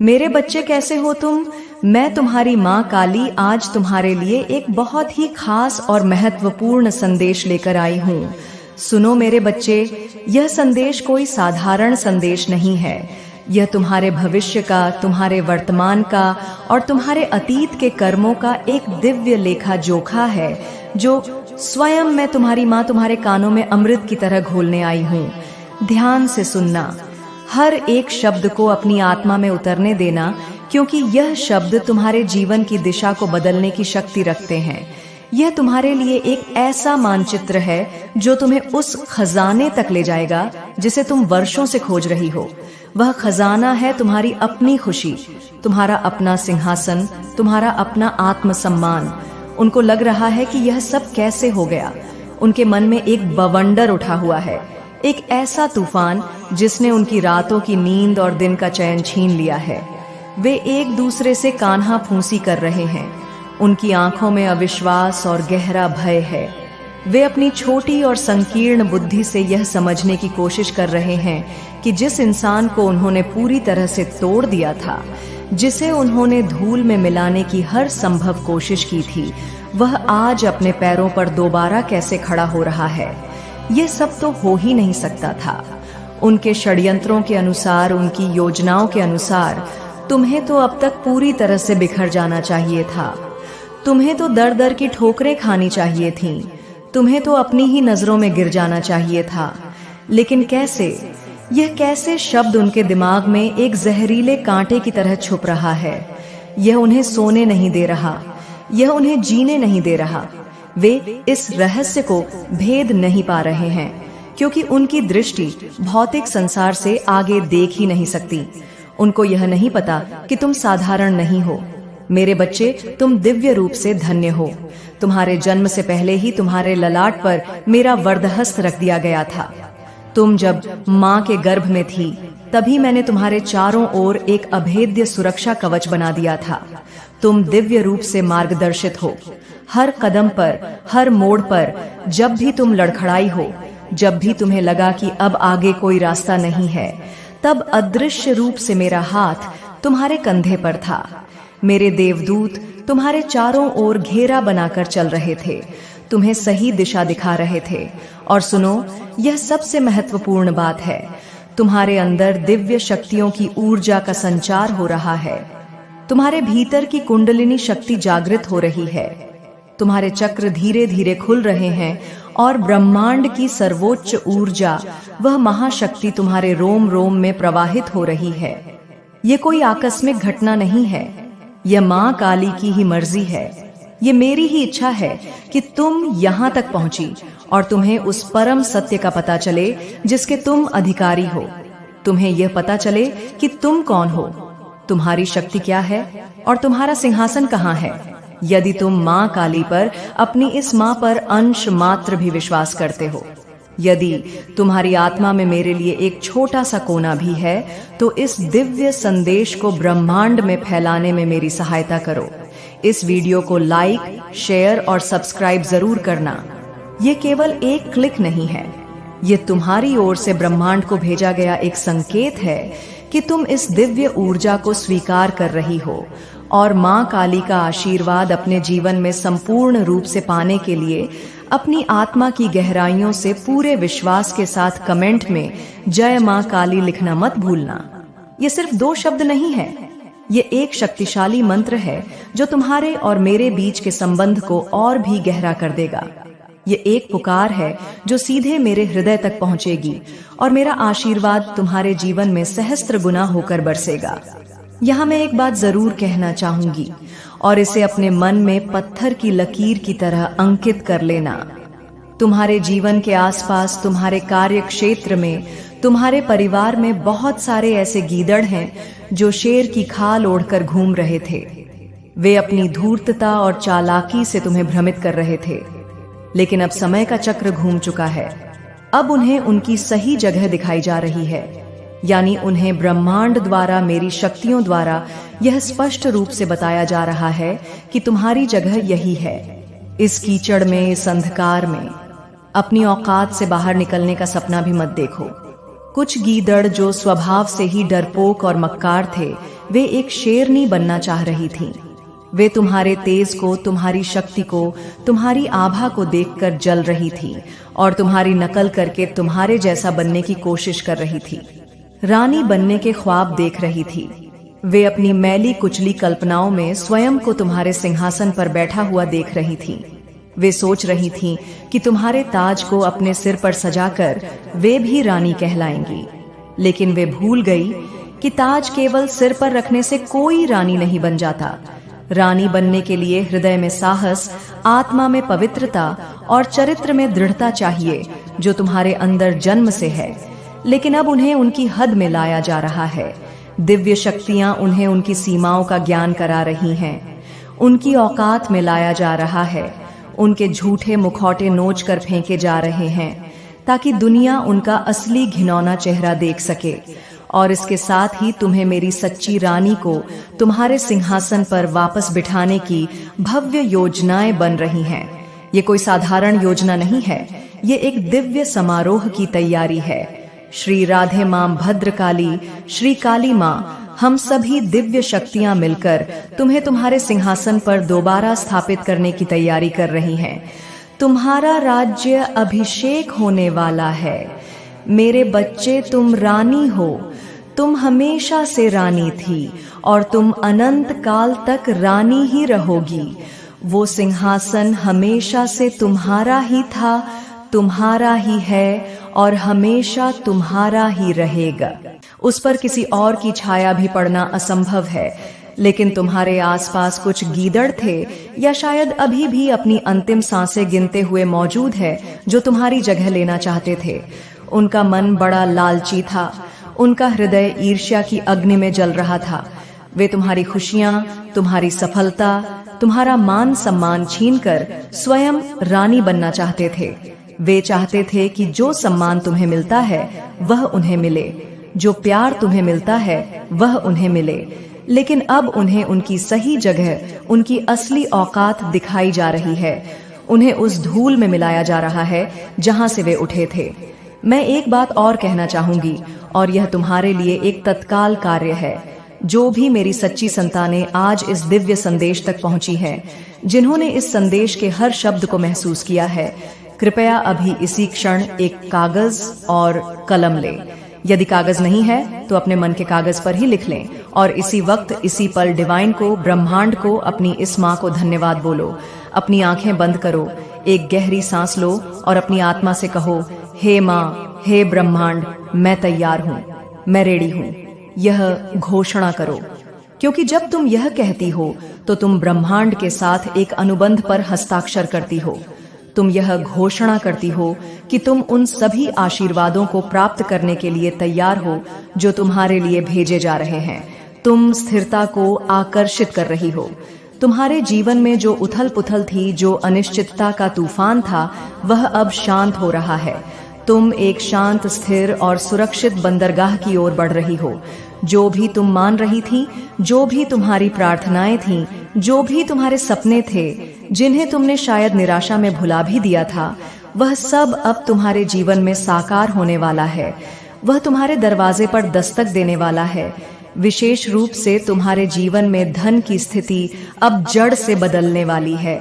मेरे बच्चे कैसे हो तुम? मैं तुम्हारी माँ काली आज तुम्हारे लिए एक बहुत ही खास और महत्वपूर्ण संदेश लेकर आई हूँ। सुनो मेरे बच्चे, यह संदेश कोई साधारण संदेश नहीं है। यह तुम्हारे भविष्य का, तुम्हारे वर्तमान का और तुम्हारे अतीत के कर्मों का एक दिव्य लेखा जोखा है, जो स्वयं मैं तुम्हारी माँ तुम्हारे कानों में अमृत की तरह घोलने आई हूँ। ध्यान से सुनना, हर एक शब्द को अपनी आत्मा में उतरने देना, क्योंकि यह शब्द तुम्हारे जीवन की दिशा को बदलने की शक्ति रखते हैं। यह तुम्हारे लिए एक ऐसा मानचित्र है जो तुम्हें उस खजाने तक ले जाएगा जिसे तुम वर्षों से खोज रही हो। वह खजाना है तुम्हारी अपनी खुशी, तुम्हारा अपना सिंहासन, तुम्हारा अपना आत्मसम्मान। उनको लग रहा है कि यह सब कैसे हो गया। उनके मन में एक बवंडर उठा हुआ है, एक ऐसा तूफान जिसने उनकी रातों की नींद और दिन का चैन छीन लिया है। वे एक दूसरे से कान्हा फूंसी कर रहे हैं। उनकी आंखों में अविश्वास और गहरा भय है। वे अपनी छोटी और संकीर्ण बुद्धि से यह समझने की कोशिश कर रहे हैं कि जिस इंसान को उन्होंने पूरी तरह से तोड़ दिया था, जिसे उन्होंने धूल में मिलाने की हर संभव कोशिश की थी, वह आज अपने पैरों पर दोबारा कैसे खड़ा हो रहा है। यह सब तो हो ही नहीं सकता था। उनके षड्यंत्रों के अनुसार, उनकी योजनाओं के अनुसार तुम्हें तो अब तक पूरी तरह से बिखर जाना चाहिए था। तुम्हें तो दर दर की ठोकरें खानी चाहिए थीं। तुम्हें तो अपनी ही नजरों में गिर जाना चाहिए था। लेकिन कैसे? यह कैसे शब्द उनके दिमाग में एक जहरीले कांटे की तरह छुप रहा है। यह उन्हें सोने नहीं दे रहा, यह उन्हें जीने नहीं दे रहा। वे इस रहस्य को भेद नहीं पा रहे हैं, क्योंकि उनकी दृष्टि भौतिक संसार से आगे देख ही नहीं सकती। उनको यह नहीं पता कि तुम साधारण नहीं हो। मेरे बच्चे, तुम दिव्य रूप से धन्य हो। तुम्हारे जन्म से पहले ही तुम्हारे ललाट पर मेरा वरदहस्त रख दिया गया था। तुम जब माँ के गर्भ में थी, तभी मैंने तुम्हारे चारों ओर एक अभेद्य सुरक्षा कवच बना दिया था। तुम दिव्य रूप से मार्गदर्शित हो। हर कदम पर, हर मोड़ पर, जब भी तुम लड़खड़ाई हो, जब भी तुम्हें लगा कि अब आगे कोई रास्ता नहीं है, तब अदृश्य रूप से मेरा हाथ तुम्हारे कंधे पर था। मेरे देवदूत तुम्हारे चारों ओर घेरा बनाकर चल रहे थे, तुम्हें सही दिशा दिखा रहे थे। और सुनो, यह सबसे महत्वपूर्ण बात है, तुम्हारे अंदर दिव्य शक्तियों की ऊर्जा का संचार हो रहा है। तुम्हारे भीतर की कुंडलिनी शक्ति जागृत हो रही है। तुम्हारे चक्र धीरे धीरे खुल रहे हैं और ब्रह्मांड की सर्वोच्च ऊर्जा, वह महाशक्ति तुम्हारे रोम रोम में प्रवाहित हो रही है। ये कोई आकस्मिक घटना नहीं है, यह माँ काली की ही मर्जी है। ये मेरी ही इच्छा है कि तुम यहाँ तक पहुंची और तुम्हें उस परम सत्य का पता चले जिसके तुम अधिकारी हो। तुम्हें यह पता चले कि तुम कौन हो, तुम्हारी शक्ति क्या है और तुम्हारा सिंहासन कहाँ है। यदि तुम माँ काली पर, अपनी इस माँ पर अंश मात्र भी विश्वास करते हो, यदि तुम्हारी आत्मा में मेरे लिए एक छोटा सा कोना भी है, तो इस दिव्य संदेश को ब्रह्मांड में फैलाने में मेरी सहायता करो। इस वीडियो को लाइक, शेयर और सब्सक्राइब जरूर करना। ये केवल एक क्लिक नहीं है, ये तुम्हारी ओर से ब्रह्मांड को भेजा गया एक संकेत है कि तुम इस दिव्य ऊर्जा को स्वीकार कर रही हो और माँ काली का आशीर्वाद अपने जीवन में संपूर्ण रूप से पाने के लिए अपनी आत्मा की गहराइयों से पूरे विश्वास के साथ कमेंट में जय माँ काली लिखना मत भूलना। ये सिर्फ 2 शब्द नहीं है, ये एक शक्तिशाली मंत्र है जो तुम्हारे और मेरे बीच के संबंध को और भी गहरा कर देगा। ये एक पुकार है जो सीधे मेरे हृदय तक पहुंचेगी और मेरा आशीर्वाद तुम्हारे जीवन में सहस्त्र गुना होकर बरसेगा। यहाँ मैं एक बात जरूर कहना चाहूंगी और इसे अपने मन में पत्थर की लकीर की तरह अंकित कर लेना। तुम्हारे जीवन के आसपास, तुम्हारे कार्य क्षेत्र में, तुम्हारे परिवार में बहुत सारे ऐसे गीदड़ हैं जो शेर की खाल ओढ़कर घूम रहे थे। वे अपनी धूर्तता और चालाकी से तुम्हें भ्रमित कर रहे थे, लेकिन अब समय का चक्र घूम चुका है। अब उन्हें उनकी सही जगह दिखाई जा रही है, यानी उन्हें ब्रह्मांड द्वारा, मेरी शक्तियों द्वारा यह स्पष्ट रूप से बताया जा रहा है कि तुम्हारी जगह यही है। इस कीचड़ में, इस अंधकार में अपनी औकात से बाहर निकलने का सपना भी मत देखो। कुछ गीदड़ जो स्वभाव से ही डरपोक और मक्कार थे, वे एक शेरनी बनना चाह रही थीं। वे तुम्हारे तेज को, तुम्हारी शक्ति को, तुम्हारी आभा को देखकर जल रही थी और तुम्हारी नकल करके तुम्हारे जैसा बनने की कोशिश कर रही थी। रानी बनने के ख्वाब देख रही थी। वे अपनी मैली कुचली कल्पनाओं में स्वयं को तुम्हारे सिंहासन पर बैठा हुआ देख रही थी। वे सोच रही थीं कि तुम्हारे ताज को अपने सिर पर सजाकर वे भी रानी कहलाएंगी, लेकिन वे भूल गई कि ताज केवल सिर पर रखने से कोई रानी नहीं बन जाता। रानी बनने के लिए हृदय में साहस, आत्मा में पवित्रता और चरित्र में दृढ़ता चाहिए, जो तुम्हारे अंदर जन्म से है। लेकिन अब उन्हें उनकी हद में लाया जा रहा है। दिव्य शक्तियां उन्हें उनकी सीमाओं का ज्ञान करा रही हैं। उनकी औकात में लाया जा रहा है। उनके झूठे मुखौटे नोच कर फेंके जा रहे हैं, ताकि दुनिया उनका असली घिनौना चेहरा देख सके। और इसके साथ ही तुम्हें मेरी सच्ची रानी को तुम्हारे सिंहासन पर वापस बिठाने की भव्य योजनाएं बन रही हैं। ये कोई साधारण योजना नहीं है, ये एक दिव्य समारोह की तैयारी है। श्री राधे मां भद्रकाली, श्री काली मां, हम सभी दिव्य शक्तियां मिलकर तुम्हें तुम्हारे सिंहासन पर दोबारा स्थापित करने की तैयारी कर रही हैं। तुम्हारा राज्य अभिषेक होने वाला है। मेरे बच्चे, तुम रानी हो। तुम हमेशा से रानी थी और तुम अनंत काल तक रानी ही रहोगी। वो सिंहासन हमेशा से तुम्हारा ही था, तुम्हारा ही है और हमेशा तुम्हारा ही रहेगा। उस पर किसी और की छाया भी पड़ना असंभव है, लेकिन तुम्हारे आसपास कुछ गीदड़ थे, या शायद अभी भी अपनी अंतिम सांसें गिनते हुए मौजूद है, जो तुम्हारी जगह लेना चाहते थे। उनका मन बड़ा लालची था। उनका हृदय ईर्ष्या की अग्नि में जल रहा था। वे तुम्हारी खुशियां, तुम्हारी सफलता, तुम्हारा मान सम्मान छीनकर स्वयं रानी बनना चाहते थे। वे चाहते थे कि जो सम्मान तुम्हें मिलता है वह उन्हें मिले, जो प्यार तुम्हें मिलता है वह उन्हें मिले। लेकिन अब उन्हें उनकी सही जगह, उनकी असली औकात दिखाई जा रही है। उन्हें उस धूल में मिलाया जा रहा है जहां से वे उठे थे। मैं एक बात और कहना चाहूंगी, और यह तुम्हारे लिए एक तत्काल कार्य है। जो भी मेरी सच्ची संतानें आज इस दिव्य संदेश तक पहुंची हैं, जिन्होंने इस संदेश के हर शब्द को महसूस किया है, कृपया अभी इसी क्षण एक कागज और कलम लें। यदि कागज नहीं है तो अपने मन के कागज पर ही लिख लें, और इसी वक्त, इसी पल डिवाइन को, ब्रह्मांड को, अपनी इस माँ को धन्यवाद बोलो। अपनी आंखें बंद करो, एक गहरी सांस लो और अपनी आत्मा से कहो, हे माँ, हे ब्रह्मांड, मैं तैयार हूँ, मैं रेडी हूँ। यह घोषणा करो, क्योंकि जब तुम यह कहती हो तो तुम ब्रह्मांड के साथ एक अनुबंध पर हस्ताक्षर करती हो। तुम यह घोषणा करती हो कि तुम उन सभी आशीर्वादों को प्राप्त करने के लिए तैयार हो जो तुम्हारे लिए भेजे जा रहे हैं। तुम स्थिरता को आकर्षित कर रही हो। तुम्हारे जीवन में जो उथल पुथल थी, जो अनिश्चितता का तूफान था, वह अब शांत हो रहा है। तुम एक शांत, स्थिर और सुरक्षित बंदरगाह की ओर बढ़ रही हो। जो भी तुम मान रही थी, जो भी तुम्हारी प्रार्थनाएं थीं, जो भी तुम्हारे सपने थे, जिन्हें तुमने शायद निराशा में भुला भी दिया था, वह सब अब तुम्हारे जीवन में साकार होने वाला है। वह तुम्हारे दरवाजे पर दस्तक देने वाला है। विशेष रूप से तुम्हारे जीवन में धन की स्थिति अब जड़ से बदलने वाली है।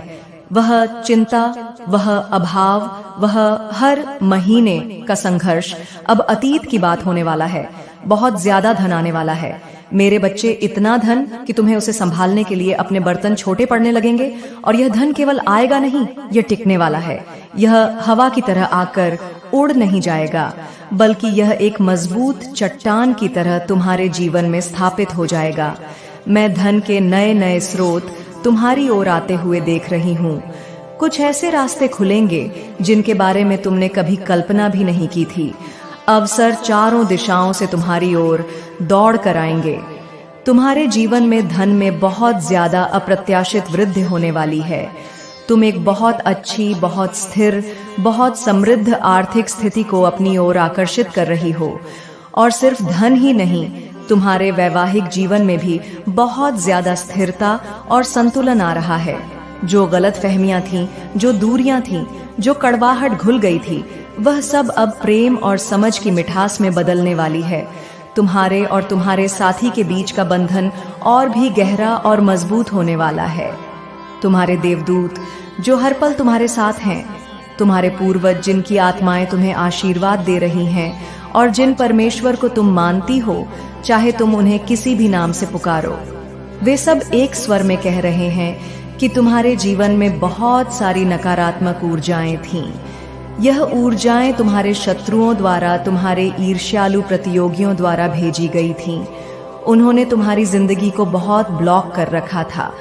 वह चिंता, वह अभाव, वह हर महीने का संघर्ष अब अतीत की बात होने वाला है। बहुत ज्यादा धन आने वाला है मेरे बच्चे, इतना धन कि तुम्हें उसे संभालने के लिए अपने बर्तन छोटे पड़ने लगेंगे। और यह धन केवल आएगा नहीं, यह टिकने वाला है। यह हवा की तरह आकर उड़ नहीं जाएगा, बल्कि यह एक मजबूत चट्टान की तरह तुम्हारे जीवन में स्थापित हो जाएगा। मैं धन के नए नए स्रोत तुम्हारी ओर आते हुए देख रही हूँ। कुछ ऐसे रास्ते खुलेंगे जिनके बारे में तुमने कभी कल्पना भी नहीं की थी। अवसर चारों दिशाओं से तुम्हारी ओर दौड़ कर आएंगे। तुम्हारे जीवन में धन में बहुत ज्यादा अप्रत्याशित वृद्धि होने वाली है। तुम एक बहुत अच्छी, बहुत स्थिर, बहुत समृद्ध आर्थिक स्थिति को अपनी ओर आकर्षित कर रही हो। और सिर्फ धन ही नहीं, तुम्हारे वैवाहिक जीवन में भी बहुत ज्यादा स्थिरता और संतुलन आ रहा है। जो गलत फहमियां थीं, जो दूरियां थीं, जो कड़वाहट घुल गई थी, वह सब अब प्रेम और समझ की मिठास में बदलने वाली है। तुम्हारे और तुम्हारे साथी के बीच का बंधन और भी गहरा और मजबूत होने वाला है। तुम्हारे देवदूत जो हर पल तुम्हारे साथ हैं, तुम्हारे पूर्वज जिनकी आत्माएं तुम्हें आशीर्वाद दे रही हैं और जिन परमेश्वर को तुम मानती हो, चाहे तुम उन्हें किसी भी नाम से पुकारो, वे सब एक स्वर में कह रहे हैं कि तुम्हारे जीवन में बहुत सारी नकारात्मक ऊर्जाएं थीं। यह ऊर्जाएं तुम्हारे शत्रुओं द्वारा, तुम्हारे ईर्ष्यालु प्रतियोगियों द्वारा भेजी गई थीं। उन्होंने तुम्हारी जिंदगी को बहुत ब्लॉक कर रखा था।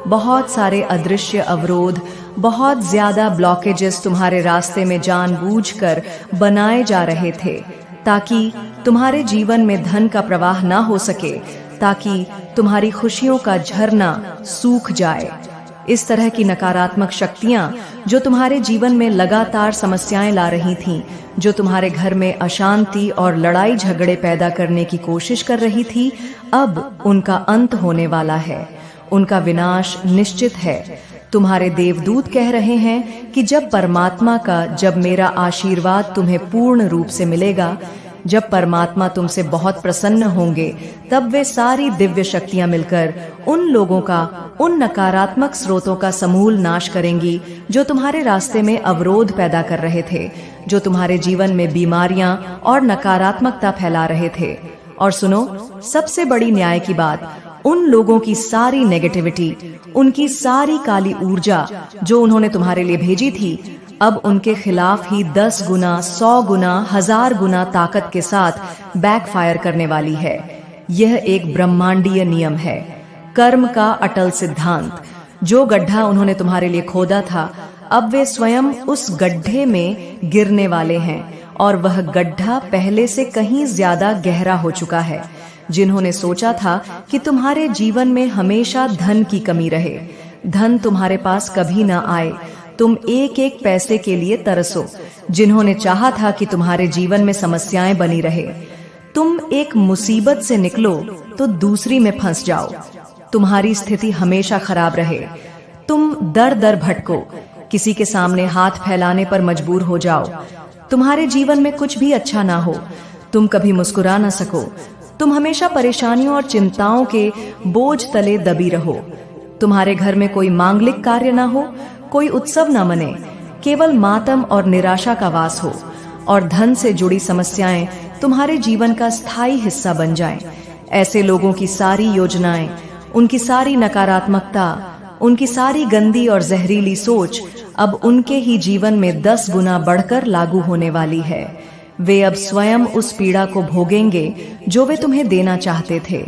बहुत सारे अदृश्य अवरोध, बहुत ज्यादा ब्लॉकेजेस तुम्हारे रास्ते में जानबूझकर बनाए जा रहे थे ताकि तुम्हारे जीवन में धन का प्रवाह ना हो सके, ताकि तुम्हारी खुशियों का झरना सूख जाए। इस तरह की नकारात्मक शक्तियां जो तुम्हारे जीवन में लगातार समस्याएं ला रही थीं, जो तुम्हारे घर में अशांति और लड़ाई झगड़े पैदा करने की कोशिश कर रही थी, अब उनका अंत होने वाला है। उनका विनाश निश्चित है। तुम्हारे देवदूत कह रहे हैं कि जब मेरा आशीर्वाद तुम्हें पूर्ण रूप से मिलेगा, जब परमात्मा तुमसे बहुत प्रसन्न होंगे, तब वे सारी दिव्य शक्तियां मिलकर उन लोगों का, उन नकारात्मक स्रोतों का समूल नाश करेंगी जो तुम्हारे रास्ते में अवरोध पैदा कर रहे थे, जो तुम्हारे जीवन में बीमारियां और नकारात्मकता फैला रहे थे। और सुनो, सबसे बड़ी न्याय की बात, उन लोगों की सारी नेगेटिविटी, उनकी सारी काली ऊर्जा जो उन्होंने तुम्हारे लिए भेजी थी, अब उनके खिलाफ ही 10 गुना, 100 गुना, 1000 गुना ताकत के साथ बैकफायर करने वाली है। यह एक ब्रह्मांडीय नियम है, कर्म का अटल सिद्धांत। जो गड्ढा उन्होंने तुम्हारे लिए खोदा था, अब वे स्वयं उस गड्ढे में गिरने वाले हैं, और वह गड्ढा पहले से कहीं ज्यादा गहरा हो चुका है। जिन्होंने सोचा था कि तुम्हारे जीवन में हमेशा धन की कमी रहे, धन तुम्हारे पास कभी ना आए, तुम एक एक पैसे के लिए तरसो, जिन्होंने चाहा था कि तुम्हारे जीवन में समस्याएं बनी रहे, तुम एक मुसीबत से निकलो तो दूसरी में फंस जाओ, तुम्हारी स्थिति हमेशा खराब रहे, तुम दर दर भटको, किसी के सामने हाथ फैलाने पर मजबूर हो जाओ, तुम्हारे जीवन में कुछ भी अच्छा ना हो, तुम कभी मुस्कुरा ना सको, तुम हमेशा परेशानियों और चिंताओं के बोझ तले दबी रहो, तुम्हारे घर में कोई मांगलिक कार्य ना हो, कोई उत्सव न मने, केवल मातम और निराशा का वास हो, और धन से जुड़ी समस्याएं तुम्हारे जीवन का स्थायी हिस्सा बन जाएं। ऐसे लोगों की सारी योजनाएं, उनकी सारी नकारात्मकता, उनकी सारी गंदी और जहरीली सोच अब उनके ही जीवन में 10 गुना बढ़कर लागू होने वाली है। वे अब स्वयं उस पीड़ा को भोगेंगे जो वे तुम्हें देना चाहते थे।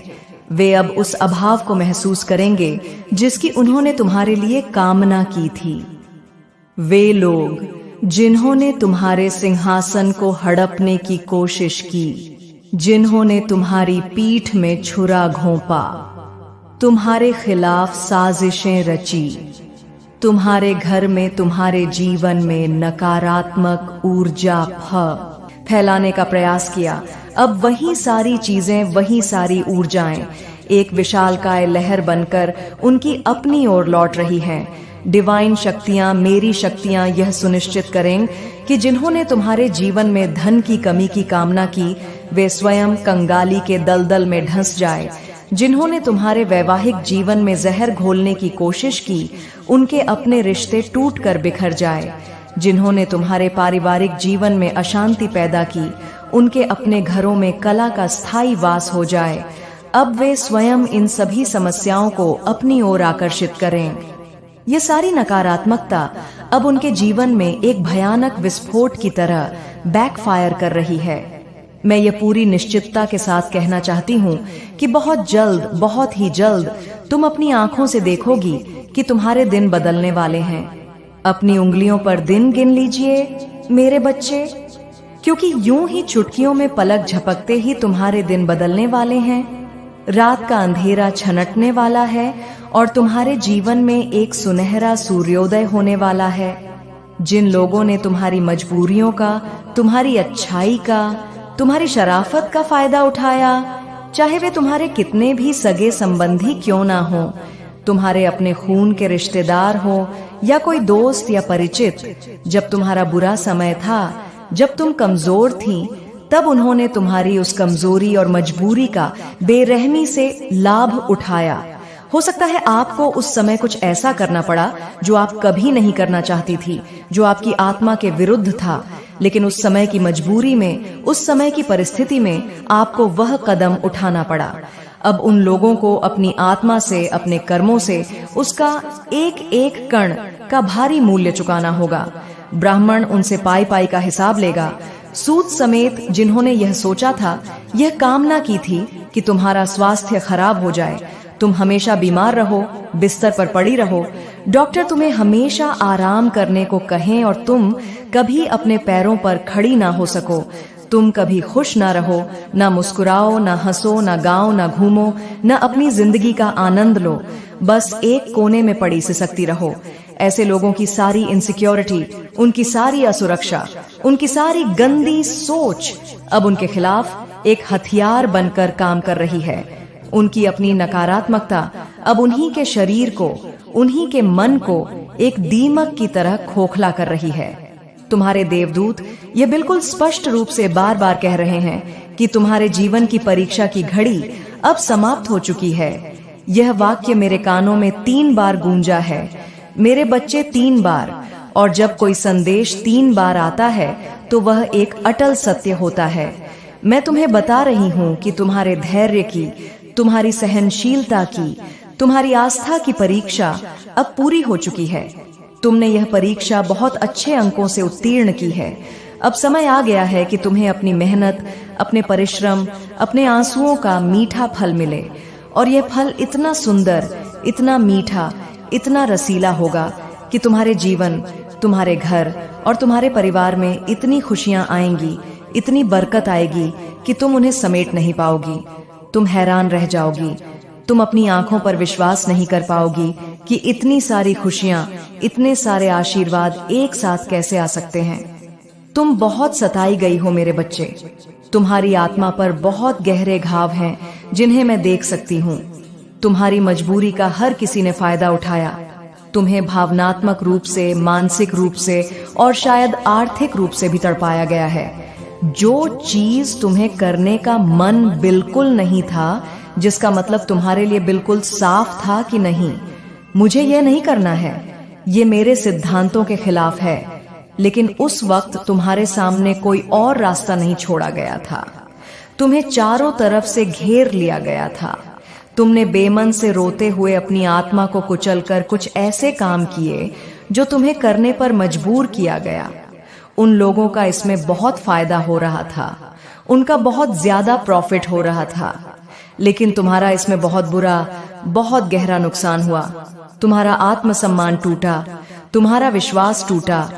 वे अब उस अभाव को महसूस करेंगे जिसकी उन्होंने तुम्हारे लिए कामना की थी। वे लोग जिन्होंने तुम्हारे सिंहासन को हड़पने की कोशिश की, जिन्होंने तुम्हारी पीठ में छुरा घोंपा, तुम्हारे खिलाफ साजिशें रची, तुम्हारे घर में, तुम्हारे जीवन में नकारात्मक ऊर्जा फैलाने का प्रयास किया, अब वही सारी चीजें, वही सारी ऊर्जाएं एक विशालकाय लहर बनकर उनकी अपनी ओर लौट रही हैं। डिवाइन शक्तियां, मेरी शक्तियां यह सुनिश्चित करें कि जिन्होंने तुम्हारे जीवन में धन की कमी की कामना की, वे स्वयं कंगाली के दलदल में धंस जाए। जिन्होंने तुम्हारे वैवाहिक जीवन में जहर घोलने की कोशिश की, उनके अपने रिश्ते टूट कर बिखर जाए। जिन्होंने तुम्हारे पारिवारिक जीवन में अशांति पैदा की, उनके अपने घरों में कला का स्थायी वास हो जाए। अब वे स्वयं इन सभी समस्याओं को अपनी ओर आकर्षित करें। ये सारी नकारात्मकता अब उनके जीवन में एक भयानक विस्फोट की तरह बैकफायर कर रही है। मैं ये पूरी निश्चितता के साथ कहना चाहती हूँ कि बहुत जल्द, बहुत ही जल्द तुम अपनी आंखों से देखोगी कि तुम्हारे दिन बदलने वाले हैं। अपनी उंगलियों पर दिन गिन लीजिए मेरे बच्चे, क्योंकि यूं ही चुटकियों में पलक झपकते ही तुम्हारे दिन बदलने वाले हैं। रात का अंधेरा छनटने वाला है और तुम्हारे जीवन में एक सुनहरा सूर्योदय होने वाला है। जिन लोगों ने तुम्हारी मजबूरियों का, तुम्हारी अच्छाई का, तुम्हारी शराफत का फायदा उठाया, चाहे वे तुम्हारे कितने भी सगे संबंधी क्यों ना हो, तुम्हारे अपने खून के रिश्तेदार हो या कोई दोस्त या परिचित, जब तुम्हारा बुरा समय था, जब तुम कमजोर थी, तब उन्होंने तुम्हारी उस कमजोरी और मजबूरी का बेरहमी से लाभ उठाया। हो सकता है आपको उस समय कुछ ऐसा करना पड़ा जो आप कभी नहीं करना चाहती थी, जो आपकी आत्मा के विरुद्ध था, लेकिन उस समय की मजबूरी में, उस समय की परिस्थिति में आपको वह कदम उठाना पड़ा। अब उन लोगों को अपनी आत्मा से, अपने कर्मों से उसका एक एक कण का भारी मूल्य चुकाना होगा। ब्राह्मण उनसे पाई पाई का हिसाब लेगा। सूद समेत जिन्होंने यह सोचा था, यह कामना की थी कि तुम्हारा स्वास्थ्य खराब हो जाए, तुम हमेशा बीमार रहो, बिस्तर पर पड़ी रहो, डॉक्टर तुम्हें हमेशा आराम करने को कहें और तुम कभी अपने पैरों पर खड़ी ना हो सको, तुम कभी खुश ना रहो, ना मुस्कुराओ, ना हंसो, ना गाओ, ना घूमो, ना अपनी जिंदगी का आनंद लो, बस एक कोने में पड़ी सिसकती रहो। ऐसे लोगों की सारी इनसिक्योरिटी, उनकी सारी असुरक्षा, उनकी सारी गंदी सोच अब उनके खिलाफ एक हथियार बनकर काम कर रही है। उनकी अपनी नकारात्मकता अब उन्हीं के शरीर को, उन्हीं के मन को एक दीमक की तरह खोखला कर रही है। तुम्हारे देवदूत ये बिल्कुल स्पष्ट रूप से बार बार कह रहे हैं कि तुम्हारे जीवन की परीक्षा की घड़ी अब समाप्त हो चुकी है। यह वाक्य मेरे कानों में 3 बार गूंजा है, मेरे बच्चे 3 बार। और जब कोई संदेश 3 बार आता है तो वह एक अटल सत्य होता है। मैं तुम्हें बता रही हूँ कि तुम्हारे धैर्य की, तुम्हारी सहनशीलता की, तुम्हारी आस्था की परीक्षा अब पूरी हो चुकी है। तुमने यह परीक्षा बहुत अच्छे अंकों से उत्तीर्ण की है। अब समय आ गया है कि तुम्हें अपनी मेहनत, अपने परिश्रम, अपने आंसुओं का मीठा फल मिले। और यह फल इतना सुंदर, इतना मीठा, इतना रसीला होगा कि तुम्हारे जीवन, तुम्हारे घर और तुम्हारे परिवार में इतनी खुशियां आएंगी, इतनी बरकत आएगी कि तुम उन्हें समेट नहीं पाओगी। तुम हैरान रह जाओगी, तुम अपनी आंखों पर विश्वास नहीं कर पाओगी कि इतनी सारी खुशियां, इतने सारे आशीर्वाद एक साथ कैसे आ सकते हैं। तुम बहुत सताई गई हो मेरे बच्चे, तुम्हारी आत्मा पर बहुत गहरे घाव हैं जिन्हें मैं देख सकती हूँ। तुम्हारी मजबूरी का हर किसी ने फायदा उठाया। तुम्हें भावनात्मक रूप से, मानसिक रूप से और शायद आर्थिक रूप से भी तड़पाया गया है। जो चीज तुम्हें करने का मन बिल्कुल नहीं था, जिसका मतलब तुम्हारे लिए बिल्कुल साफ था कि नहीं, मुझे यह नहीं करना है, ये मेरे सिद्धांतों के खिलाफ है, लेकिन उस वक्त तुम्हारे सामने कोई और रास्ता नहीं छोड़ा गया था। तुम्हें चारों तरफ से घेर लिया गया था। तुमने बेमन से रोते हुए अपनी आत्मा को कुचलकर कुछ ऐसे काम किए जो तुम्हें करने पर मजबूर किया गया। उन लोगों का इसमें बहुत फायदा हो रहा था, उनका बहुत ज्यादा प्रॉफिट हो रहा था, लेकिन तुम्हारा इसमें बहुत बुरा, बहुत गहरा नुकसान हुआ। तुम्हारा आत्मसम्मान टूटा, तुम्हारा विश्वास टूटा।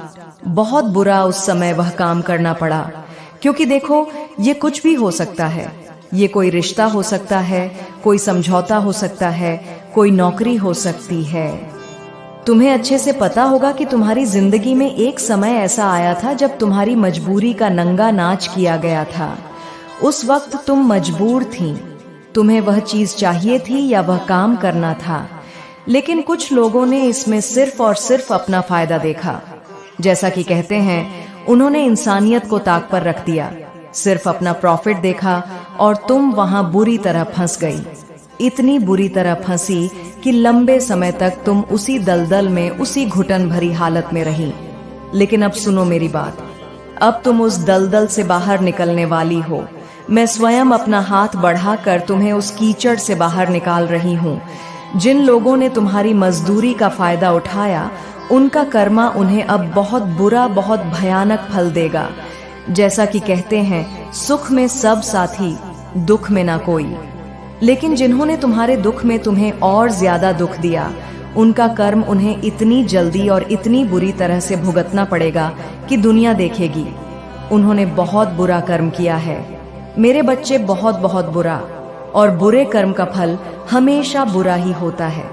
बहुत बुरा उस समय वह काम करना पड़ा, क्योंकि देखो, ये कुछ भी हो सकता है। ये कोई रिश्ता हो सकता है, कोई समझौता हो सकता है, कोई नौकरी हो सकती है। तुम्हें अच्छे से पता होगा कि तुम्हारी जिंदगी में एक समय ऐसा आया था जब तुम्हारी मजबूरी का नंगा नाच किया गया था। उस वक्त तुम मजबूर थीं, तुम्हें वह चीज चाहिए थी या वह काम करना था, लेकिन कुछ लोगों ने इसमें सिर्फ और सिर्फ अपना फायदा देखा। जैसा कि कहते हैं, उन्होंने इंसानियत को ताक पर रख दिया, सिर्फ अपना प्रॉफिट देखा और तुम वहां बुरी तरह फंस गई। इतनी बुरी तरह फंसी कि लंबे समय तक तुम उसी दलदल में, उसी घुटन भरी हालत में रही। लेकिन अब सुनो मेरी बात, अब तुम उस दलदल से बाहर निकलने वाली हो। मैं स्वयं अपना हाथ बढ़ाकर तुम्हें उस कीचड़ से बाहर निकाल रही हूँ। जिन लोगों ने तुम्हारी मजदूरी का फायदा उठाया, उनका कर्मा उन्हें अब बहुत बुरा, बहुत भयानक फल देगा। जैसा कि कहते हैं, सुख में सब साथी, दुख में ना कोई। लेकिन जिन्होंने तुम्हारे दुख में तुम्हें और ज्यादा दुख दिया, उनका कर्म उन्हें इतनी जल्दी और इतनी बुरी तरह से भुगतना पड़ेगा कि दुनिया देखेगी। उन्होंने बहुत बुरा कर्म किया है मेरे बच्चे, बहुत बहुत बुरा। और बुरे कर्म का फल हमेशा बुरा ही होता है।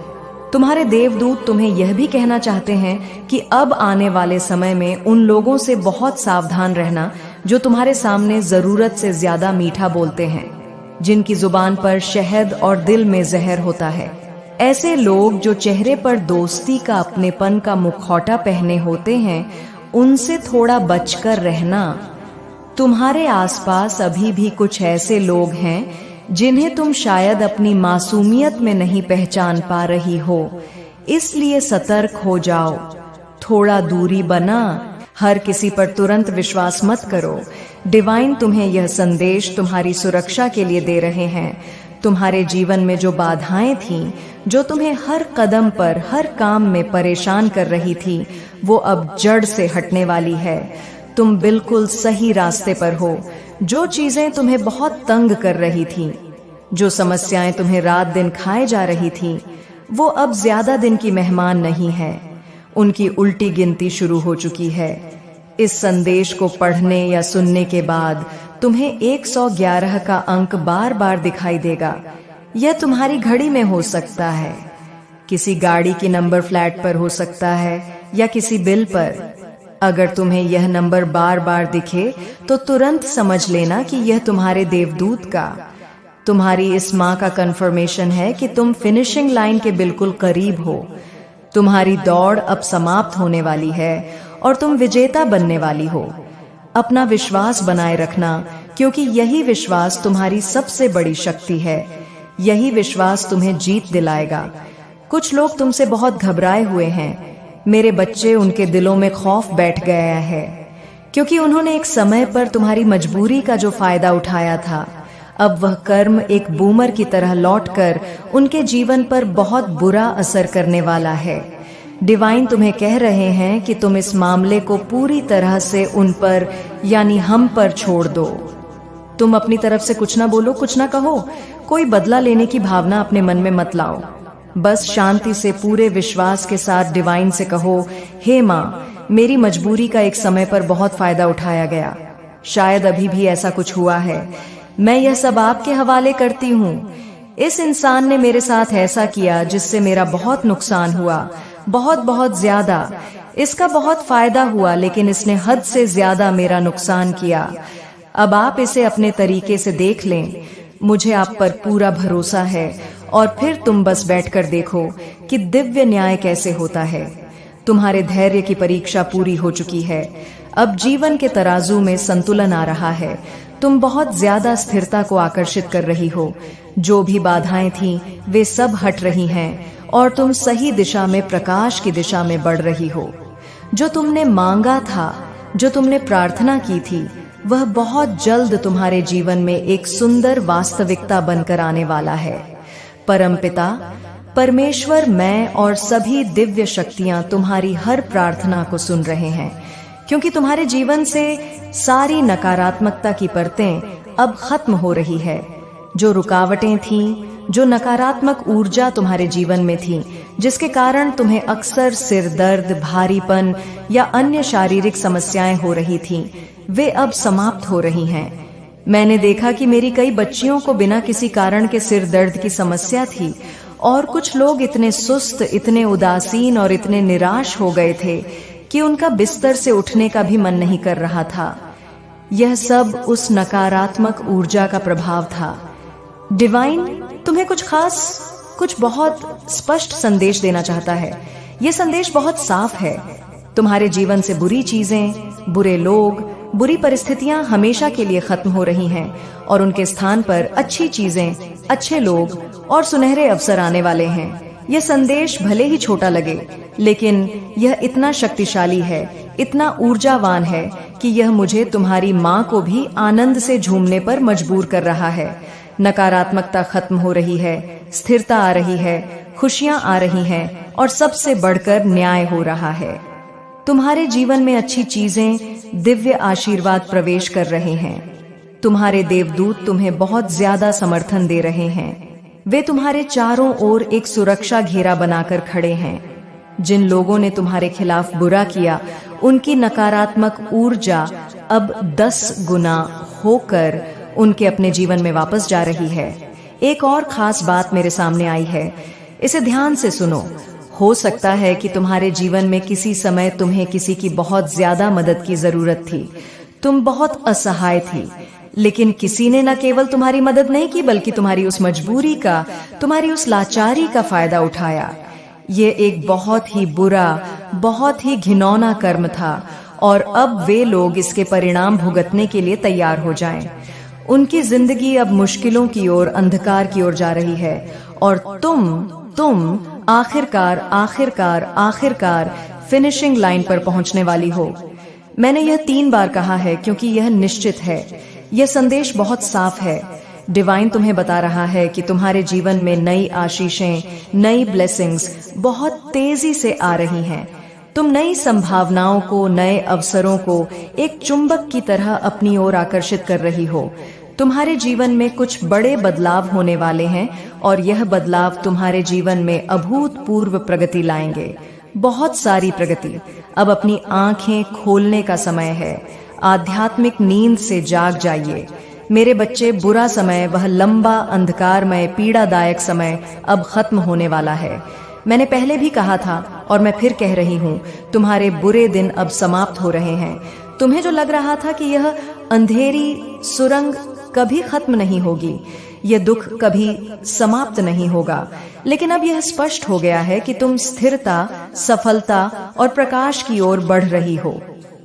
तुम्हारे देवदूत तुम्हें यह भी कहना चाहते हैं कि अब आने वाले समय में उन लोगों से बहुत सावधान रहना जो तुम्हारे सामने जरूरत से ज्यादा मीठा बोलते हैं, जिनकी जुबान पर शहद और दिल में जहर होता है। ऐसे लोग जो चेहरे पर दोस्ती का, अपनेपन का मुखौटा पहने होते हैं, उनसे थोड़ा बचकर रहना। तुम्हारे आसपास अभी भी कुछ ऐसे लोग हैं जिन्हें तुम शायद अपनी मासूमियत में नहीं पहचान पा रही हो, इसलिए सतर्क हो जाओ, थोड़ा दूरी बना। हर किसी पर तुरंत विश्वास मत करो। डिवाइन तुम्हें यह संदेश तुम्हारी सुरक्षा के लिए दे रहे हैं। तुम्हारे जीवन में जो बाधाएं थीं, जो तुम्हें हर कदम पर, हर काम में परेशान कर रही थी, वो अब जड़ से हटने वाली है। तुम बिल्कुल सही रास्ते पर हो। जो चीजें तुम्हें बहुत तंग कर रही थीं, जो समस्याएं तुम्हें रात दिन खाए जा रही थीं, वो अब ज्यादा दिन की मेहमान नहीं है। उनकी उल्टी गिनती शुरू हो चुकी है। इस संदेश को पढ़ने या सुनने के बाद तुम्हें 111 का अंक बार बार दिखाई देगा। यह तुम्हारी घड़ी में हो सकता है, किसी गाड़ी की नंबर प्लेट पर हो सकता है, या किसी बिल पर। अगर तुम्हें यह नंबर बार बार दिखे तो तुरंत समझ लेना कि यह तुम्हारे देवदूत का, तुम्हारी इस माँ का कंफर्मेशन है कि तुम फिनिशिंग लाइन के बिल्कुल करीब हो। तुम्हारी दौड़ अब समाप्त होने वाली है और तुम विजेता बनने वाली हो। अपना विश्वास बनाए रखना, क्योंकि यही विश्वास तुम्हारी सबसे बड़ी शक्ति है। यही विश्वास तुम्हें जीत दिलाएगा। कुछ लोग तुमसे बहुत घबराए हुए हैं मेरे बच्चे, उनके दिलों में खौफ बैठ गया है, क्योंकि उन्होंने एक समय पर तुम्हारी मजबूरी का जो फायदा उठाया था, अब वह कर्म एक बूमर की तरह लौटकर उनके जीवन पर बहुत बुरा असर करने वाला है। डिवाइन तुम्हें कह रहे हैं कि तुम इस मामले को पूरी तरह से उन पर, यानी हम पर छोड़ दो। तुम अपनी तरफ से कुछ ना बोलो, कुछ ना कहो, कोई बदला लेने की भावना अपने मन में मत लाओ। बस शांति से, पूरे विश्वास के साथ डिवाइन से कहो, हे माँ, मेरी मजबूरी का एक समय पर बहुत फायदा उठाया गया, शायद अभी भी ऐसा कुछ हुआ है, मैं यह सब आपके हवाले करती हूँ। इस इंसान ने मेरे साथ ऐसा किया जिससे मेरा बहुत नुकसान हुआ, बहुत बहुत ज्यादा। इसका बहुत फायदा हुआ, लेकिन इसने हद से ज्यादा मेरा नुकसान किया। अब आप इसे अपने तरीके से देख लें, मुझे आप पर पूरा भरोसा है। और फिर तुम बस बैठकर देखो कि दिव्य न्याय कैसे होता है। तुम्हारे धैर्य की परीक्षा पूरी हो चुकी है। अब जीवन के तराजू में संतुलन आ रहा है। तुम बहुत ज्यादा स्थिरता को आकर्षित कर रही हो। जो भी बाधाएं थीं, वे सब हट रही हैं और तुम सही दिशा में, प्रकाश की दिशा में बढ़ रही हो। जो तुमने मांगा था, जो तुमने प्रार्थना की थी, वह बहुत जल्द तुम्हारे जीवन में एक सुंदर वास्तविकता बनकर आने वाला है। परमपिता परमेश्वर, मैं और सभी दिव्य शक्तियां तुम्हारी हर प्रार्थना को सुन रहे हैं, क्योंकि तुम्हारे जीवन से सारी नकारात्मकता की परतें अब खत्म हो रही है। जो रुकावटें थीं, जो नकारात्मक ऊर्जा तुम्हारे जीवन में थी, जिसके कारण तुम्हें अक्सर सिर दर्द, भारीपन या अन्य शारीरिक समस्याएं हो रही थीं, वे अब समाप्त हो रही हैं। मैंने देखा कि मेरी कई बच्चियों को बिना किसी कारण के सिर दर्द की समस्या थी, और कुछ लोग इतने सुस्त, इतने उदासीन और इतने निराश हो गए थे कि उनका बिस्तर से उठने का भी मन नहीं कर रहा था। यह सब उस नकारात्मक ऊर्जा का प्रभाव था। डिवाइन तुम्हें कुछ खास, कुछ बहुत स्पष्ट संदेश देना चाहता है। यह संदेश बहुत साफ है। तुम्हारे जीवन से बुरी चीजें, बुरे लोग, बुरी परिस्थितियां हमेशा के लिए खत्म हो रही हैं और उनके स्थान पर अच्छी चीजें, अच्छे लोग और सुनहरे अवसर आने वाले हैं। यह संदेश भले ही छोटा लगे, लेकिन यह इतना शक्तिशाली है, इतना ऊर्जावान है कि यह मुझे, तुम्हारी माँ को भी आनंद से झूमने पर मजबूर कर रहा है। नकारात्मकता खत्म हो रही है, स्थिरता आ रही है, खुशियां आ रही हैं और सबसे बढ़कर न्याय हो रहा है। तुम्हारे जीवन में अच्छी चीजें, दिव्य आशीर्वाद प्रवेश कर रहे हैं। तुम्हारे देवदूत तुम्हें बहुत ज्यादा समर्थन दे रहे हैं। वे तुम्हारे चारों ओर एक सुरक्षा घेरा बनाकर खड़े हैं। जिन लोगों ने तुम्हारे खिलाफ बुरा किया, उनकी नकारात्मक ऊर्जा अब 10 गुना होकर उनके अपने जीवन में वापस जा रही है। एक और खास बात मेरे सामने आई है, इसे ध्यान से सुनो। हो सकता है कि तुम्हारे जीवन में किसी समय तुम्हें किसी की बहुत ज्यादा मदद की जरूरत थी। तुम बहुत असहाय थी, लेकिन किसी ने न केवल तुम्हारी मदद नहीं की, बल्कि तुम्हारी उस मजबूरी का, तुम्हारी उस लाचारी का फायदा उठाया। ये एक बहुत ही बुरा, बहुत ही घिनौना कर्म था और अब वे लोग इसके परिणाम भुगतने के लिए तैयार हो जाएं। उनकी जिंदगी अब मुश्किलों की ओर, अंधकार की ओर जा रही है और तुम आखिरकार फिनिशिंग लाइन पर पहुंचने वाली हो। मैंने यह 3 बार कहा है क्योंकि यह निश्चित है। यह संदेश बहुत साफ है। डिवाइन तुम्हें बता रहा है कि तुम्हारे जीवन में नई आशीषें, नई ब्लेसिंग्स बहुत तेजी से आ रही हैं। तुम नई संभावनाओं को, नए अवसरों को एक चुंबक की तरह अपनी ओर आकर्षित कर रही हो। तुम्हारे जीवन में कुछ बड़े बदलाव होने वाले हैं और यह बदलाव तुम्हारे जीवन में अभूतपूर्व प्रगति लाएंगे, बहुत सारी प्रगति। अब अपनी आंखें खोलने का समय है। आध्यात्मिक नींद से जाग जाइए मेरे बच्चे। बुरा समय, वह लंबा, अंधकारमय, पीड़ादायक समय अब खत्म होने वाला है। मैंने पहले भी कहा था और मैं फिर कह रही हूँ, तुम्हारे बुरे दिन अब समाप्त हो रहे हैं। तुम्हें जो लग रहा था कि यह अंधेरी सुरंग कभी खत्म नहीं होगी, यह दुख कभी समाप्त नहीं होगा, लेकिन अब यह स्पष्ट हो गया है कि तुम स्थिरता, सफलता और प्रकाश की ओर बढ़ रही हो।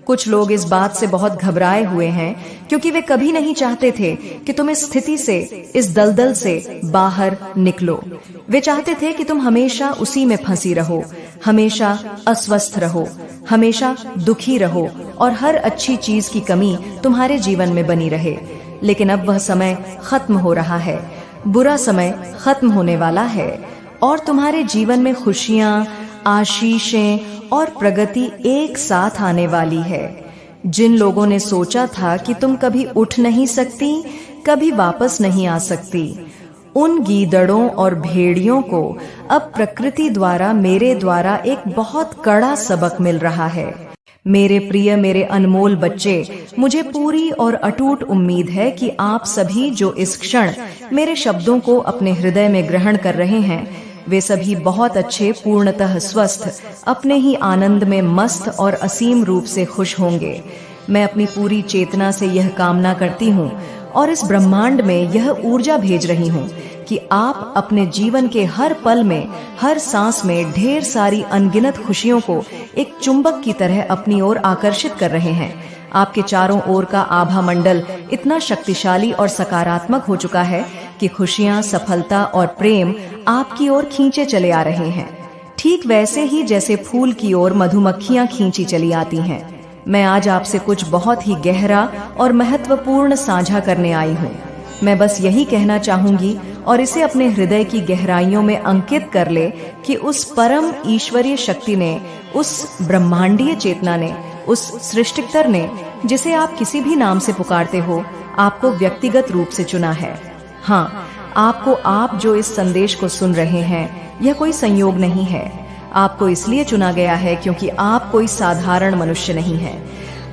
कुछ लोग इस बात से बहुत घबराए हुए हैं क्योंकि वे कभी नहीं चाहते थे कि तुम इस स्थिति से, इस दलदल से बाहर निकलो। वे चाहते थे कि तुम हमेशा उसी में फंसी रहो, हमेशा अस्वस्थ रहो, हमेशा दुखी रहो और हर अच्छी चीज की कमी तुम्हारे जीवन में बनी रहे। लेकिन अब वह समय खत्म हो रहा है, बुरा समय खत्म होने वाला है और तुम्हारे जीवन में खुशियां, आशीषें और प्रगति एक साथ आने वाली है। जिन लोगों ने सोचा था कि तुम कभी उठ नहीं सकती, कभी वापस नहीं आ सकती, उन गीदड़ों और भेड़ियों को अब प्रकृति द्वारा, मेरे द्वारा एक बहुत कड़ा सबक मिल रहा है। मेरे प्रिय, मेरे अनमोल बच्चे, मुझे पूरी और अटूट उम्मीद है कि आप सभी जो इस क्षण मेरे शब्दों को अपने हृदय में ग्रहण कर रहे हैं, वे सभी बहुत अच्छे, पूर्णतः स्वस्थ, अपने ही आनंद में मस्त और असीम रूप से खुश होंगे। मैं अपनी पूरी चेतना से यह कामना करती हूँ और इस ब्रह्मांड में यह ऊर्जा भेज रही हूँ कि आप अपने जीवन के हर पल में, हर सांस में ढेर सारी अनगिनत खुशियों को एक चुंबक की तरह अपनी ओर आकर्षित कर रहे हैं। आपके चारों ओर का आभा मंडल इतना शक्तिशाली और सकारात्मक हो चुका है कि खुशियां, सफलता और प्रेम आपकी ओर खींचे चले आ रहे हैं, ठीक वैसे ही जैसे फूल की ओर मधुमक्खियां खींची चली आती हैं। मैं आज आपसे कुछ बहुत ही गहरा और महत्वपूर्ण साझा करने आई हूँ। मैं बस यही कहना चाहूंगी और इसे अपने हृदय की गहराइयों में अंकित कर ले कि उस परम ईश्वरीय शक्ति ने, उस ब्रह्मांडीय चेतना ने, उस सृष्टिकर्ता ने, जिसे आप किसी भी नाम से पुकारते हो, आपको व्यक्तिगत रूप से चुना है। हाँ, आपको, आप जो इस संदेश को सुन रहे हैं, यह कोई संयोग नहीं है। आपको इसलिए चुना गया है क्योंकि आप कोई साधारण मनुष्य नहीं है।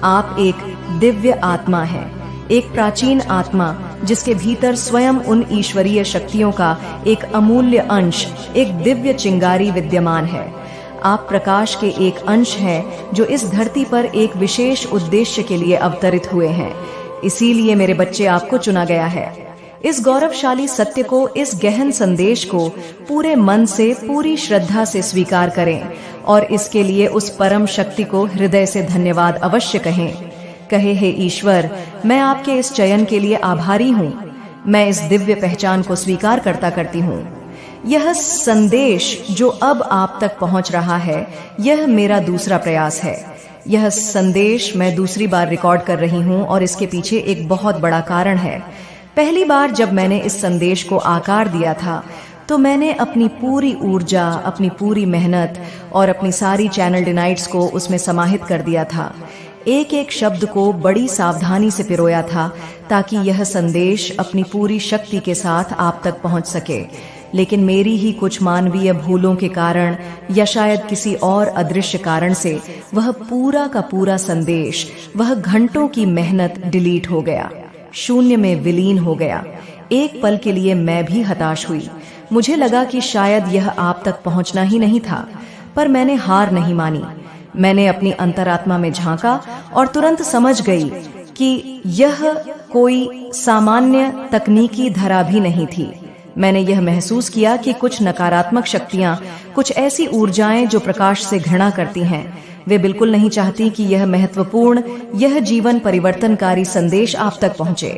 आप एक दिव्य आत्मा हैं, एक प्राचीन आत्मा जिसके भीतर स्वयं उन ईश्वरीय शक्तियों का एक अमूल्य अंश, एक दिव्य चिंगारी विद्यमान है। आप प्रकाश के एक अंश हैं जो इस धरती पर एक विशेष उद्देश्य के लिए अवतरित हुए हैं। इसीलिए मेरे बच्चे, आपको चुना गया है। इस गौरवशाली सत्य को, इस गहन संदेश को पूरे मन से, पूरी श्रद्धा से स्वीकार करें और इसके लिए उस परम शक्ति को हृदय से धन्यवाद अवश्य कहें। कहे, हे ईश्वर, मैं आपके इस चयन के लिए आभारी हूँ। मैं इस दिव्य पहचान को स्वीकार करती हूँ। यह संदेश जो अब आप तक पहुँच रहा है, यह मेरा दूसरा प्रयास है। यह संदेश मैं दूसरी बार रिकॉर्ड कर रही हूँ और इसके पीछे एक बहुत बड़ा कारण है। पहली बार जब मैंने इस संदेश को आकार दिया था, तो मैंने अपनी पूरी ऊर्जा, अपनी पूरी मेहनत और अपनी सारी चैनल डिनाइट्स को उसमें समाहित कर दिया था। एक एक शब्द को बड़ी सावधानी से पिरोया था ताकि यह संदेश अपनी पूरी शक्ति के साथ आप तक पहुंच सके। लेकिन मेरी ही कुछ मानवीय भूलों के कारण या शायद किसी और अदृश्य कारण से वह पूरा का पूरा संदेश, वह घंटों की मेहनत डिलीट हो गया, शून्य में विलीन हो गया। एक पल के लिए मैं भी हताश हुई। मुझे लगा कि शायद यह आप तक पहुंचना ही नहीं था, पर मैंने हार नहीं मानी। मैंने अपनी अंतरात्मा में झांका और तुरंत समझ गई कि यह कोई सामान्य तकनीकी धरा भी नहीं थी। मैंने यह महसूस किया कि कुछ नकारात्मक शक्तियां, कुछ ऐसी ऊर्जाएं जो प्रकाश से घृणा करती हैं, वे बिल्कुल नहीं चाहती कि यह महत्वपूर्ण, यह जीवन परिवर्तनकारी संदेश आप तक पहुंचे।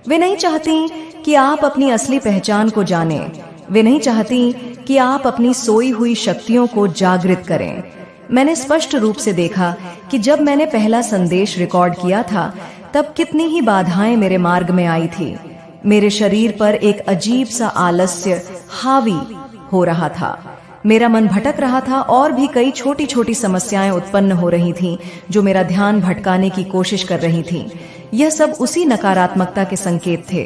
वे नहीं चाहती कि आप अपनी असली पहचान को जानें। वे नहीं चाहती कि आप अपनी सोई हुई शक्तियों को जागृत करें। मैंने स्पष्ट रूप से देखा कि जब मैंने पहला संदेश रिकॉर्ड किया था, तब कितनी ही बाधाएं मेरे मार्ग में आई थी। मेरे शरीर पर एक अजीब सा आलस्य हावी हो रहा था। मेरा मन भटक रहा था और भी कई छोटी छोटी समस्याएं उत्पन्न हो रही थीं, जो मेरा ध्यान भटकाने की कोशिश कर रही थीं। यह सब उसी नकारात्मकता के संकेत थे।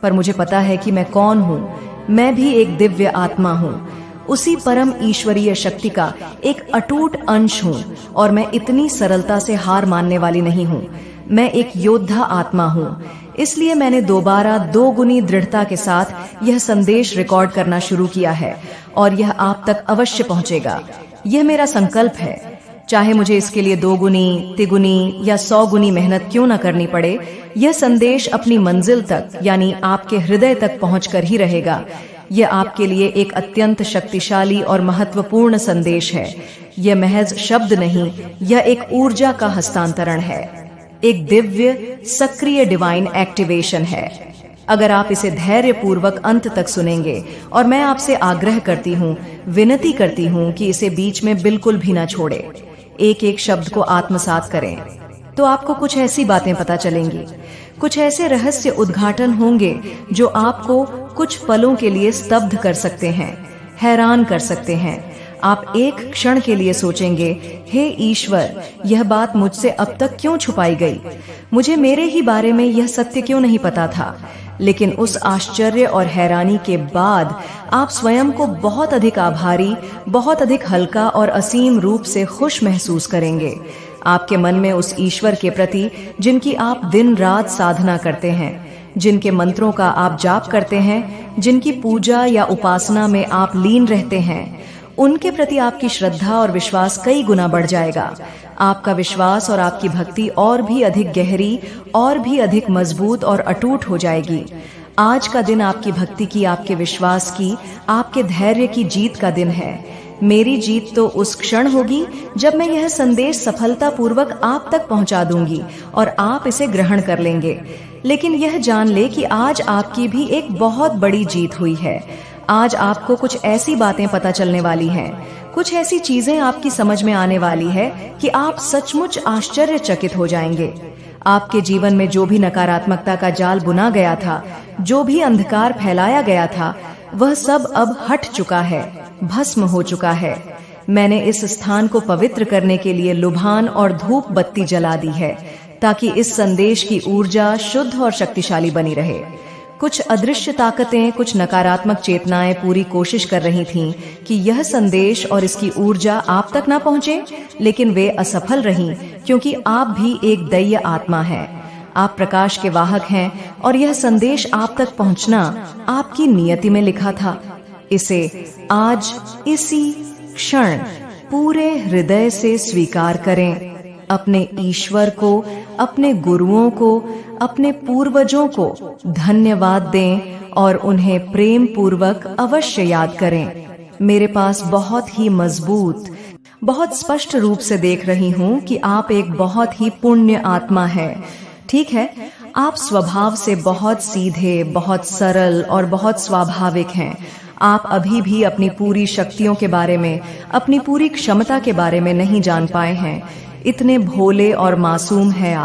पर मुझे पता है कि मैं कौन हूँ। मैं भी एक दिव्य आत्मा हूँ, उसी परम ईश्वरीय शक्ति का एक अटूट अंश हूँ, और मैं इतनी सरलता से हार मानने वाली नहीं हूँ। मैं एक योद्धा आत्मा हूँ। इसलिए मैंने दोबारा दोगुनी दृढ़ता के साथ यह संदेश रिकॉर्ड करना शुरू किया है, और यह आप तक अवश्य पहुंचेगा। यह मेरा संकल्प है। चाहे मुझे इसके लिए 2 गुनी, 3 गुनी या 100 गुनी मेहनत क्यों न करनी पड़े, यह संदेश अपनी मंजिल तक यानी आपके हृदय तक पहुंचकर ही रहेगा। यह आपके लिए एक अत्यंत शक्तिशाली और महत्वपूर्ण संदेश है। यह महज शब्द नहीं, यह एक ऊर्जा का हस्तांतरण है, एक दिव्य सक्रिय डिवाइन एक्टिवेशन है। अगर आप इसे धैर्य पूर्वक अंत तक सुनेंगे, और मैं आपसे आग्रह करती हूँ, विनती करती हूँ कि इसे बीच में बिल्कुल भी ना छोड़े। एक एक शब्द को आत्मसात करें, तो आपको कुछ ऐसी बातें पता चलेंगी, कुछ ऐसे रहस्य उद्घाटन होंगे जो आपको कुछ पलों के लिए स्तब्ध कर सकते हैं, हैरान कर सकते हैं। आप एक क्षण के लिए सोचेंगे, हे ईश्वर, यह बात मुझसे अब तक क्यों छुपाई गई? मुझे मेरे ही बारे में यह सत्य क्यों नहीं पता था? लेकिन उस आश्चर्य और हैरानी के बाद आप स्वयं को बहुत अधिक आभारी, बहुत अधिक हल्का और असीम रूप से खुश महसूस करेंगे। आपके मन में उस ईश्वर के प्रति जिनकी आप दिन रात साधना करते हैं, जिनके मंत्रों का आप जाप करते हैं, जिनकी पूजा या उपासना में आप लीन रहते हैं, उनके प्रति आपकी श्रद्धा और विश्वास कई गुना बढ़ जाएगा। आपका विश्वास और आपकी भक्ति और भी अधिक गहरी, और भी अधिक मजबूत और अटूट हो जाएगी। आज का दिन आपकी भक्ति की, आपके विश्वास की, आपके धैर्य की जीत का दिन है। मेरी जीत तो उस क्षण होगी जब मैं यह संदेश सफलतापूर्वक आप तक पहुंचा दूंगी और आप इसे ग्रहण कर लेंगे। लेकिन यह जान ले कि आज आपकी भी एक बहुत बड़ी जीत हुई है। आज आपको कुछ ऐसी बातें पता चलने वाली हैं, कुछ ऐसी चीजें आपकी समझ में आने वाली है कि आप सचमुच आश्चर्यचकित हो जाएंगे। आपके जीवन में जो भी नकारात्मकता का जाल बुना गया था, जो भी अंधकार फैलाया गया था, वह सब अब हट चुका है, भस्म हो चुका है। मैंने इस स्थान को पवित्र करने के लिए लुभान और धूप बत्ती जला दी है, ताकि इस संदेश की ऊर्जा शुद्ध और शक्तिशाली बनी रहे। कुछ अदृश्य ताकतें, कुछ नकारात्मक चेतनाएं पूरी कोशिश कर रही थीं कि यह संदेश और इसकी ऊर्जा आप तक ना पहुंचे, लेकिन वे असफल रहीं, क्योंकि आप भी एक दैव्य आत्मा हैं। आप प्रकाश के वाहक हैं, और यह संदेश आप तक पहुंचना आपकी नियति में लिखा था। इसे आज इसी क्षण पूरे हृदय से स्वीकार करें। अपने ईश्वर को, अपने गुरुओं को, अपने पूर्वजों को धन्यवाद दें और उन्हें प्रेम पूर्वक अवश्य याद करें। मेरे पास बहुत ही मजबूत, बहुत स्पष्ट रूप से देख रही हूँ कि आप एक बहुत ही पुण्य आत्मा है। ठीक है, आप स्वभाव से बहुत सीधे, बहुत सरल और बहुत स्वाभाविक हैं। आप अभी भी अपनी पूरी शक्तियों के बारे में, अपनी पूरी क्षमता के बारे में नहीं जान पाए हैं। इतने भोले और मासूम हैं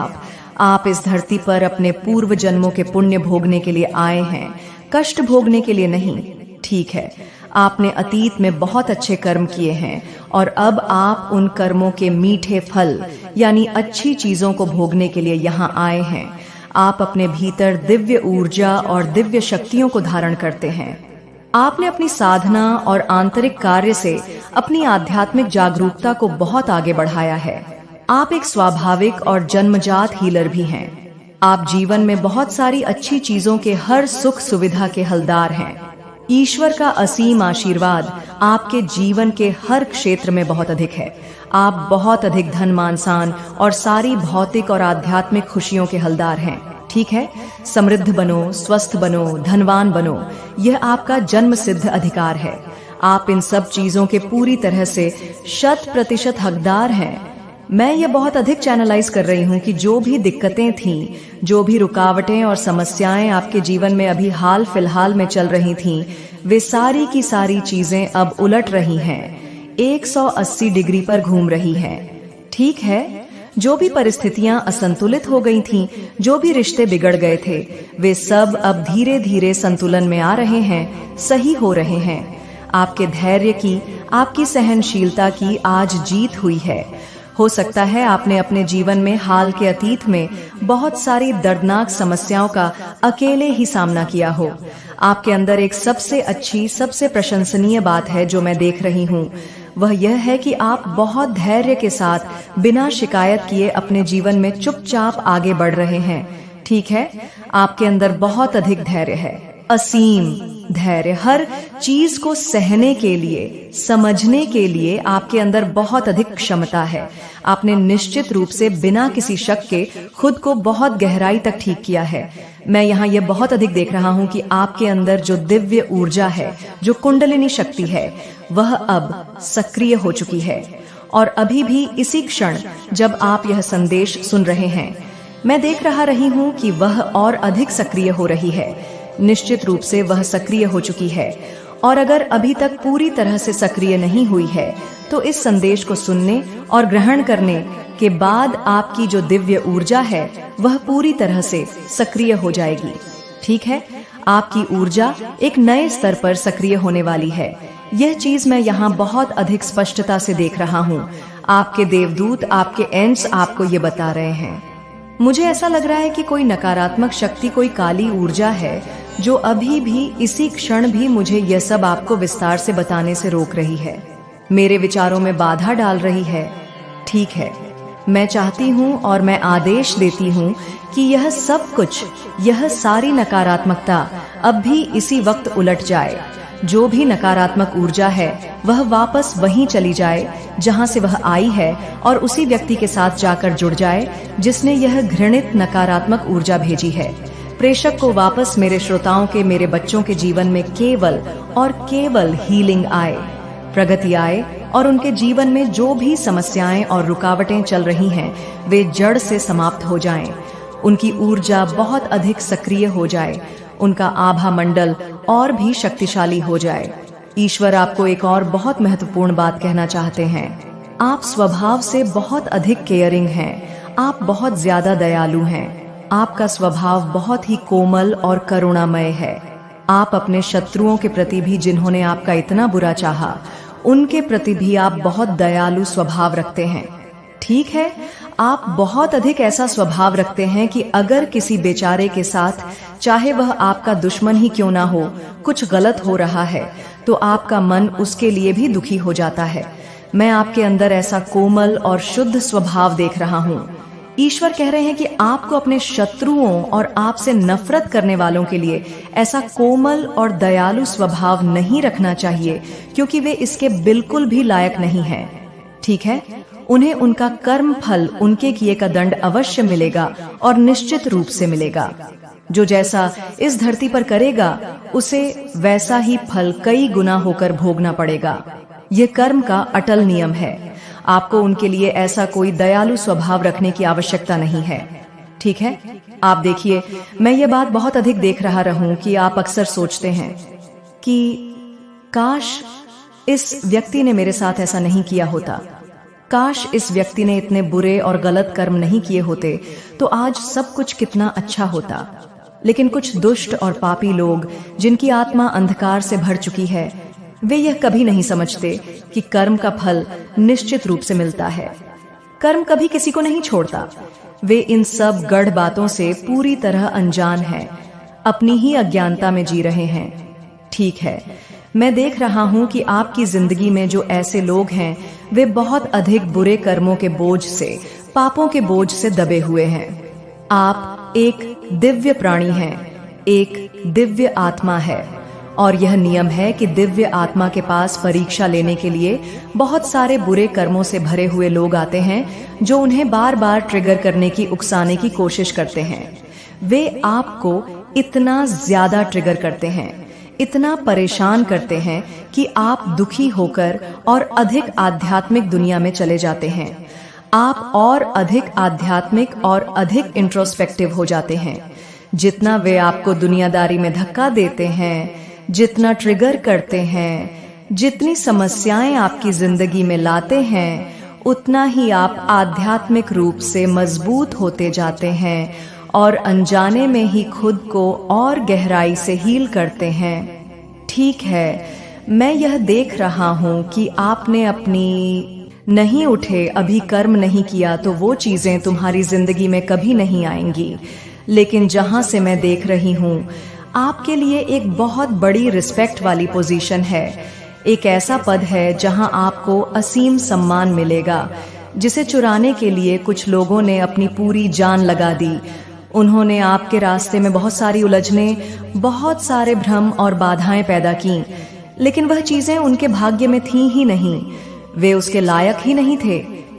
आप इस धरती पर अपने पूर्व जन्मों के पुण्य भोगने के लिए आए हैं, कष्ट भोगने के लिए नहीं। ठीक है, आपने अतीत में बहुत अच्छे कर्म किए हैं, और अब आप उन कर्मों के मीठे फल यानी अच्छी चीजों को भोगने के लिए यहाँ आए हैं। आप अपने भीतर दिव्य ऊर्जा और दिव्य शक्तियों को धारण करते हैं। आपने अपनी साधना और आंतरिक कार्य से अपनी आध्यात्मिक जागरूकता को बहुत आगे बढ़ाया है। आप एक स्वाभाविक और जन्मजात हीलर भी हैं। आप जीवन में बहुत सारी अच्छी चीजों के हर सुख सुविधा के हलदार हैं। ईश्वर का असीम आशीर्वाद आपके जीवन के हर क्षेत्र में बहुत अधिक है। आप बहुत अधिक धन मान सान और सारी भौतिक और आध्यात्मिक खुशियों के हलदार हैं। ठीक है, समृद्ध बनो, स्वस्थ बनो, धनवान बनो, यह आपका जन्म सिद्ध अधिकार है। आप इन सब चीजों के पूरी तरह से 100% हकदार हैं। मैं ये बहुत अधिक चैनलाइज कर रही हूँ कि जो भी दिक्कतें थीं, जो भी रुकावटें और समस्याएं आपके जीवन में अभी हाल फिलहाल में चल रही थीं, वे सारी की सारी चीजें अब उलट रही हैं, 180 डिग्री पर घूम रही हैं। ठीक है, जो भी परिस्थितियां असंतुलित हो गई थीं, जो भी रिश्ते बिगड़ गए थे, वे सब अब धीरे धीरे संतुलन में आ रहे हैं, सही हो रहे हैं। आपके धैर्य की, आपकी सहनशीलता की आज जीत हुई है। हो सकता है आपने अपने जीवन में हाल के अतीत में बहुत सारी दर्दनाक समस्याओं का अकेले ही सामना किया हो। आपके अंदर एक सबसे अच्छी, सबसे प्रशंसनीय बात है जो मैं देख रही हूँ, वह यह है कि आप बहुत धैर्य के साथ बिना शिकायत किए अपने जीवन में चुपचाप आगे बढ़ रहे हैं। ठीक है, आपके अंदर बहुत अधिक धैर्य है, असीम धैर्य। हर चीज को सहने के लिए, समझने के लिए आपके अंदर बहुत अधिक क्षमता है। आपने निश्चित रूप से बिना किसी शक के खुद को बहुत गहराई तक ठीक किया है। मैं यहाँ ये बहुत अधिक देख रहा हूँ कि आपके अंदर जो दिव्य ऊर्जा है, जो कुंडलिनी शक्ति है, वह अब सक्रिय हो चुकी है। और अभी भी इसी क्षण जब आप यह संदेश सुन रहे हैं, मैं देख रही हूँ कि वह और अधिक सक्रिय हो रही है। निश्चित रूप से वह सक्रिय हो चुकी है, और अगर अभी तक पूरी तरह से सक्रिय नहीं हुई है तो इस संदेश को सुनने और ग्रहण करने के बाद आपकी जो दिव्य ऊर्जा है वह पूरी तरह से सक्रिय हो जाएगी। ठीक है, आपकी ऊर्जा एक नए स्तर पर सक्रिय होने वाली है। यह चीज मैं यहाँ बहुत अधिक स्पष्टता से देख रहा हूँ। आपके देवदूत, आपके एंट्स आपको ये बता रहे हैं। मुझे ऐसा लग रहा है कि कोई नकारात्मक शक्ति, कोई काली ऊर्जा है जो अभी भी इसी क्षण भी मुझे यह सब आपको विस्तार से बताने से रोक रही है, मेरे विचारों में बाधा डाल रही है। ठीक है, मैं चाहती हूँ और मैं आदेश देती हूँ कि यह सब कुछ, यह सारी नकारात्मकता अब भी इसी वक्त उलट जाए। जो भी नकारात्मक ऊर्जा है वह वापस वहीं चली जाए जहां से वह आई है, और उसी व्यक्ति के साथ जाकर जुड़ जाए जिसने यह घृणित नकारात्मक ऊर्जा भेजी है। प्रेषक को वापस मेरे श्रोताओं के, मेरे बच्चों के जीवन में केवल और केवल हीलिंग आए, प्रगति आए, और उनके जीवन में जो भी समस्याएं और रुकावटें चल रही हैं वे जड़ से समाप्त हो जाएं। उनकी ऊर्जा बहुत अधिक सक्रिय हो जाए, उनका आभा मंडल और भी शक्तिशाली हो जाए। ईश्वर आपको एक और बहुत महत्वपूर्ण बात कहना चाहते हैं। आप स्वभाव से बहुत अधिक केयरिंग हैं, आप बहुत ज्यादा दयालु हैं। आपका स्वभाव बहुत ही कोमल और करुणामय है। आप अपने शत्रुओं के प्रति भी, जिन्होंने आपका इतना बुरा चाहा, उनके प्रति भी आप बहुत दयालु स्वभाव रखते हैं। ठीक है, आप बहुत अधिक ऐसा स्वभाव रखते हैं कि अगर किसी बेचारे के साथ, चाहे वह आपका दुश्मन ही क्यों ना हो, कुछ गलत हो रहा है तो आपका मन उसके लिए भी दुखी हो जाता है। मैं आपके अंदर ऐसा कोमल और शुद्ध स्वभाव देख रहा हूँ। ईश्वर कह रहे हैं कि आपको अपने शत्रुओं और आपसे नफरत करने वालों के लिए ऐसा कोमल और दयालु स्वभाव नहीं रखना चाहिए, क्योंकि वे इसके बिल्कुल भी लायक नहीं हैं। ठीक है, उन्हें उनका कर्म फल, उनके किए का दंड अवश्य मिलेगा, और निश्चित रूप से मिलेगा। जो जैसा इस धरती पर करेगा उसे वैसा ही फल कई गुना होकर भोगना पड़ेगा। यह कर्म का अटल नियम है। आपको उनके लिए ऐसा कोई दयालु स्वभाव रखने की आवश्यकता नहीं है। ठीक है, आप देखिए, मैं ये बात बहुत अधिक देख रहा रहूं कि आप अक्सर सोचते हैं कि काश इस व्यक्ति ने मेरे साथ ऐसा नहीं किया होता, काश इस व्यक्ति ने इतने बुरे और गलत कर्म नहीं किए होते तो आज सब कुछ कितना अच्छा होता। लेकिन कुछ दुष्ट और पापी लोग, जिनकी आत्मा अंधकार से भर चुकी है, वे यह कभी नहीं समझते कि कर्म का फल निश्चित रूप से मिलता है। कर्म कभी किसी को नहीं छोड़ता। वे इन सब गढ़ बातों से पूरी तरह अनजान हैं, अपनी ही अज्ञानता में जी रहे हैं। ठीक है, मैं देख रहा हूं कि आपकी जिंदगी में जो ऐसे लोग हैं वे बहुत अधिक बुरे कर्मों के बोझ से, पापों के बोझ से दबे हुए हैं। आप एक दिव्य प्राणी हैं, एक दिव्य आत्मा है, और यह नियम है कि दिव्य आत्मा के पास परीक्षा लेने के लिए बहुत सारे बुरे कर्मों से भरे हुए लोग आते हैं, जो उन्हें बार बार ट्रिगर करने की, उकसाने की कोशिश करते हैं। वे आपको इतना ज्यादा ट्रिगर करते हैं, इतना परेशान करते हैं कि आप दुखी होकर और अधिक आध्यात्मिक दुनिया में चले जाते हैं। आप और अधिक आध्यात्मिक और अधिक इंट्रोस्पेक्टिव हो जाते हैं। जितना वे आपको दुनियादारी में धक्का देते हैं, जितना ट्रिगर करते हैं, जितनी समस्याएं आपकी जिंदगी में लाते हैं, उतना ही आप आध्यात्मिक रूप से मजबूत होते जाते हैं और अनजाने में ही खुद को और गहराई से हील करते हैं। ठीक है, मैं यह देख रहा हूँ कि आपने अपनी नहीं उठे, अभी कर्म नहीं किया, तो वो चीजें तुम्हारी जिंदगी में कभी नहीं आएंगी। लेकिन जहां से मैं देख रही हूँ, आपके लिए एक बहुत बड़ी रिस्पेक्ट वाली पोजीशन है। एक ऐसा पद है जहां आपको असीम सम्मान मिलेगा, जिसे चुराने के लिए कुछ लोगों ने अपनी पूरी जान लगा दी। उन्होंने आपके रास्ते में बहुत सारी उलझने, बहुत सारे भ्रम और बाधाएं पैदा की, लेकिन वह चीजें उनके भाग्य में थीं ही नहीं। वे उसके लायक ही नहीं थे,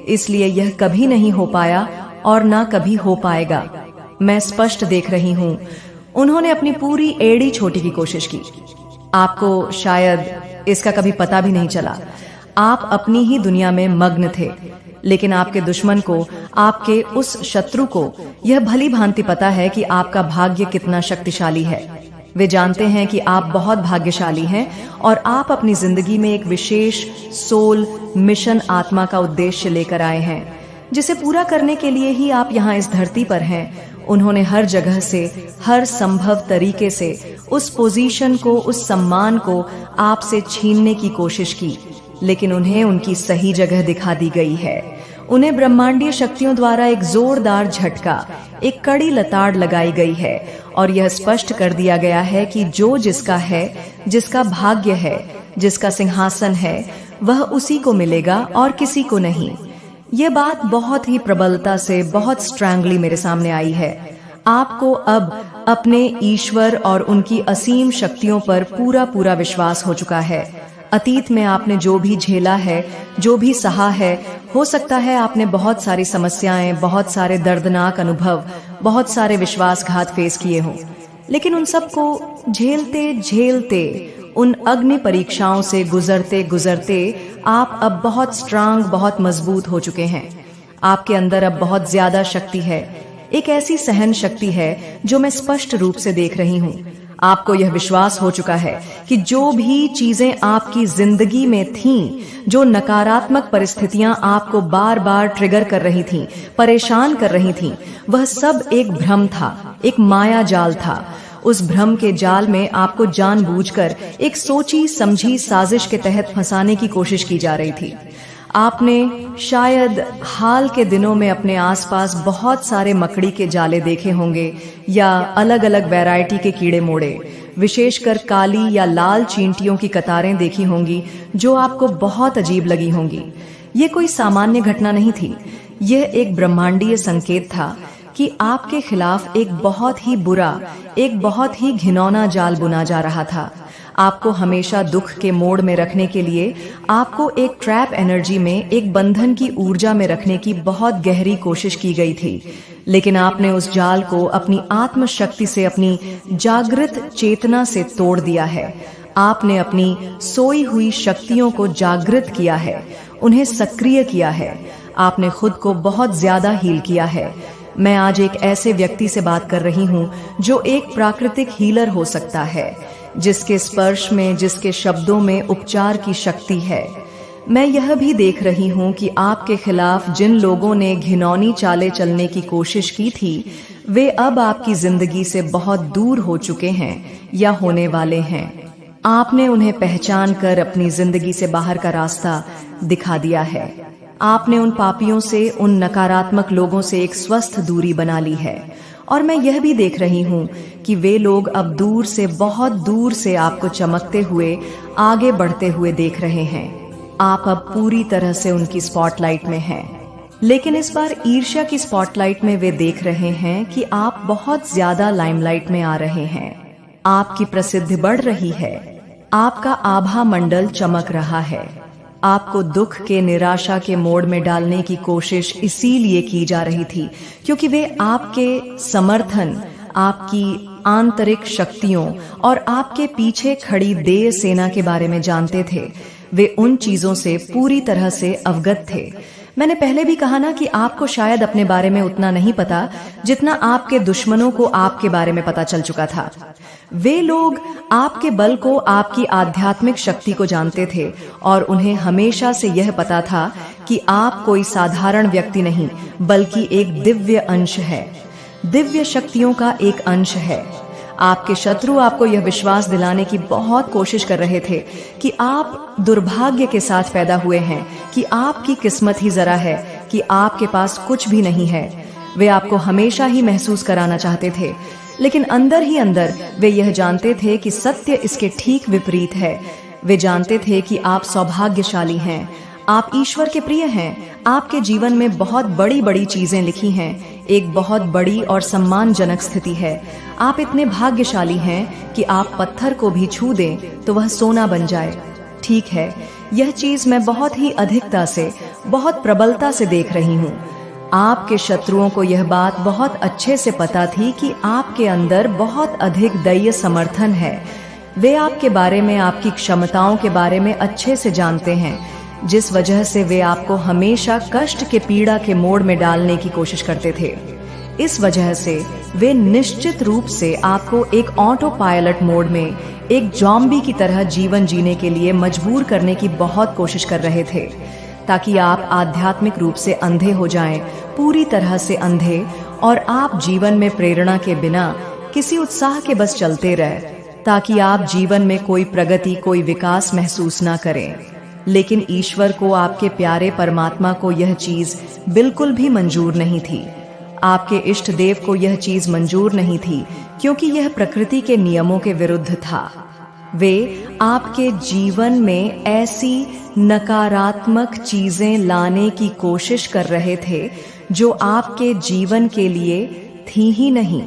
इसलिए यह कभी नहीं हो पाया और ना कभी हो पाएगा। मैं स्पष्ट देख रही हूँ, उन्होंने अपनी पूरी एड़ी छोटी की कोशिश की। आपको शायद इसका कभी पता भी नहीं चला। आप अपनी ही दुनिया में मग्न थे, लेकिन आपके दुश्मन को, आपके उस शत्रु को यह भली भांति पता है कि आपका भाग्य कितना शक्तिशाली है। वे जानते हैं कि आप बहुत भाग्यशाली हैं और आप अपनी जिंदगी में एक विशेष सोल मिशन आत्मा का उद्देश्य लेकर आए हैं, जिसे पूरा करने के लिए ही आप यहाँ इस धरती पर हैं। उन्होंने हर जगह से, हर संभव तरीके से उस पोजीशन को, उस सम्मान को आपसे छीनने की कोशिश की, लेकिन उन्हें उनकी सही जगह दिखा दी गई है। उन्हें ब्रह्मांडीय शक्तियों द्वारा एक जोरदार झटका, एक कड़ी लताड़ लगाई गई है और यह स्पष्ट कर दिया गया है कि जो जिसका है, जिसका भाग्य है, जिसका सिंहासन है, वह उसी को मिलेगा और किसी को नहीं। ये बात बहुत ही प्रबलता से, बहुत स्ट्रांगली मेरे सामने आई है। आपको अब अपने ईश्वर और उनकी असीम शक्तियों पर पूरा पूरा विश्वास हो चुका है। अतीत में आपने जो भी झेला है, जो भी सहा है, हो सकता है आपने बहुत सारी समस्याएं, बहुत सारे दर्दनाक अनुभव, बहुत सारे विश्वासघात फेस किए हों, लेकिन उन सबको झेलते झेलते, उन अग्नि परीक्षाओं से गुजरते गुजरते आप अब बहुत स्ट्रांग, बहुत मजबूत हो चुके हैं। आपके अंदर अब बहुत ज्यादा शक्ति है, एक ऐसी सहन शक्ति है जो मैं स्पष्ट रूप से देख रही हूँ। आपको यह विश्वास हो चुका है कि जो भी चीजें आपकी जिंदगी में थीं, जो नकारात्मक परिस्थितियां आपको बार बार ट्रिगर कर रही थीं, परेशान कर रही थीं, वह सब एक भ्रम था, एक माया जाल था। उस भ्रम के जाल में आपको जानबूझकर एक सोची समझी साजिश के तहत फंसाने की कोशिश की जा रही थी। आपने शायद हाल के दिनों में अपने आसपास बहुत सारे मकड़ी के जाले देखे होंगे या अलग अलग वैरायटी के कीड़े मोड़े, विशेषकर काली या लाल चींटियों की कतारें देखी होंगी जो आपको बहुत अजीब लगी होंगी। ये कोई सामान्य घटना नहीं थी, यह एक ब्रह्मांडीय संकेत था कि आपके खिलाफ एक बहुत ही बुरा, एक बहुत ही घिनौना जाल बुना जा रहा था। आपको हमेशा दुख के मोड़ में रखने के लिए, आपको एक ट्रैप एनर्जी में, एक बंधन की ऊर्जा में रखने की बहुत गहरी कोशिश की गई थी, लेकिन आपने उस जाल को अपनी आत्म शक्ति से, अपनी जागृत चेतना से तोड़ दिया है। आपने अपनी सोई हुई शक्तियों को जागृत किया है, उन्हें सक्रिय किया है। आपने खुद को बहुत ज्यादा हील किया है। मैं आज एक ऐसे व्यक्ति से बात कर रही हूँ जो एक प्राकृतिक हीलर हो सकता है, जिसके स्पर्श में, जिसके शब्दों में उपचार की शक्ति है। मैं यह भी देख रही हूँ कि आपके खिलाफ जिन लोगों ने घिनौनी चालें चलने की कोशिश की थी, वे अब आपकी जिंदगी से बहुत दूर हो चुके हैं या होने वाले हैं। आपने उन्हें पहचान कर अपनी जिंदगी से बाहर का रास्ता दिखा दिया है। आपने उन पापियों से, उन नकारात्मक लोगों से एक स्वस्थ दूरी बना ली है। और मैं यह भी देख रही हूँ कि वे लोग अब दूर से, बहुत दूर से आपको चमकते हुए, आगे बढ़ते हुए देख रहे हैं। आप अब पूरी तरह से उनकी स्पॉटलाइट में हैं। लेकिन इस बार ईर्ष्या की स्पॉटलाइट में वे देख रहे हैं कि आप बहुत ज्यादा लाइमलाइट में आ रहे हैं। आपकी प्रसिद्धि बढ़ रही है, आपका आभा मंडल चमक रहा है। आपको दुख के, निराशा के मोड़ में डालने की कोशिश इसीलिए की जा रही थी क्योंकि वे आपके समर्थन, आपकी आंतरिक शक्तियों और आपके पीछे खड़ी देव सेना के बारे में जानते थे। वे उन चीजों से पूरी तरह से अवगत थे। मैंने पहले भी कहा ना कि आपको शायद अपने बारे में उतना नहीं पता जितना आपके दुश्मनों को आपके बारे में पता चल चुका था। वे लोग आपके बल को, आपकी आध्यात्मिक शक्ति को जानते थे और उन्हें हमेशा से यह पता था कि आप कोई साधारण व्यक्ति नहीं बल्कि एक दिव्य अंश है, दिव्य शक्तियों का एक अंश है। आपके शत्रु आपको यह विश्वास दिलाने की बहुत कोशिश कर रहे थे कि आप दुर्भाग्य के साथ पैदा हुए हैं, कि आपकी किस्मत ही जरा है, कि आपके पास कुछ भी नहीं है। वे आपको हमेशा ही महसूस कराना चाहते थे, लेकिन अंदर ही अंदर वे यह जानते थे कि सत्य इसके ठीक विपरीत है। वे जानते थे कि आप सौभाग्यशाली हैं, आप ईश्वर के प्रिय हैं, आपके जीवन में बहुत बड़ी बड़ी चीजें लिखी हैं, एक बहुत बड़ी और सम्मानजनक स्थिति है। आप इतने भाग्यशाली हैं कि आप पत्थर को भी छू दें तो वह सोना बन जाए। ठीक है, यह चीज मैं बहुत ही अधिकता से, बहुत प्रबलता से देख रही हूँ। आपके शत्रुओं को यह बात बहुत अच्छे से पता थी कि आपके अंदर बहुत अधिक दैय समर्थन है। वे आपके बारे में, आपकी क्षमताओं के बारे में अच्छे से जानते हैं, जिस वजह से वे आपको हमेशा कष्ट के, पीड़ा के मोड़ में डालने की कोशिश करते थे। इस वजह से वे निश्चित रूप से आपको एक ऑटो पायलट मोड में, एक ज़ॉम्बी की तरह जीवन जीने के लिए मजबूर करने की बहुत कोशिश कर रहे थे, ताकि आप आध्यात्मिक रूप से अंधे हो जाएं, पूरी तरह से अंधे, और आप जीवन में प्रेरणा के बिना, किसी उत्साह के बस चलते रहे, ताकि आप जीवन में कोई प्रगति, कोई विकास महसूस ना करें। लेकिन ईश्वर को, आपके प्यारे परमात्मा को यह चीज बिल्कुल भी मंजूर नहीं थी। आपके इष्ट देव को यह चीज मंजूर नहीं थी, क्योंकि यह प्रकृति के नियमों के विरुद्ध था। वे आपके जीवन में ऐसी नकारात्मक चीजें लाने की कोशिश कर रहे थे जो आपके जीवन के लिए थी ही नहीं,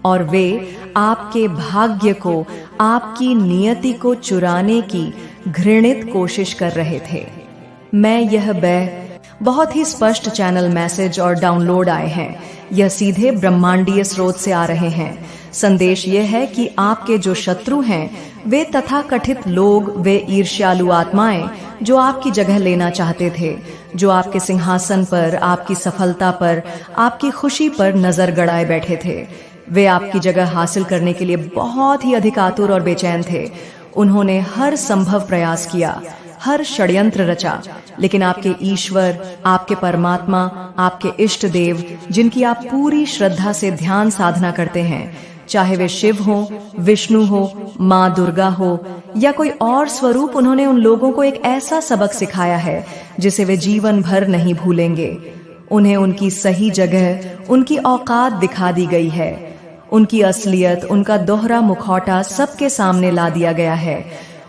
और वे आपके भाग्य को, आपकी नियति को चुराने की घृणित कोशिश कर रहे थे। मैं यह बहुत ही स्पष्ट चैनल मैसेज और डाउनलोड आए हैं। यह सीधे ब्रह्मांडीय स्रोत से आ रहे हैं। संदेश यह है कि आपके जो शत्रु हैं, वे तथाकथित लोग, वे ईर्ष्यालु आत्माएं जो आपकी जगह लेना चाहते थे, जो आपके सिंहासन पर, आपकी सफलता पर, आपकी खुशी पर नजर गड़ाए बैठे थे। वे आपकी जगह हासिल करने के लिए बहुत ही अधिक आतुर और बेचैन थे। उन्होंने हर संभव प्रयास किया, हर षड्यंत्र रचा, लेकिन आपके ईश्वर, आपके परमात्मा, आपके इष्ट देव, जिनकी आप पूरी श्रद्धा से ध्यान साधना करते हैं, चाहे वे शिव हो, विष्णु हो, माँ दुर्गा हो या कोई और स्वरूप, उन्होंने उन लोगों को एक ऐसा सबक सिखाया है जिसे वे जीवन भर नहीं भूलेंगे। उन्हें उनकी सही जगह, उनकी औकात दिखा दी गई है। उनकी असलियत, उनका दोहरा मुखौटा सबके सामने ला दिया गया है।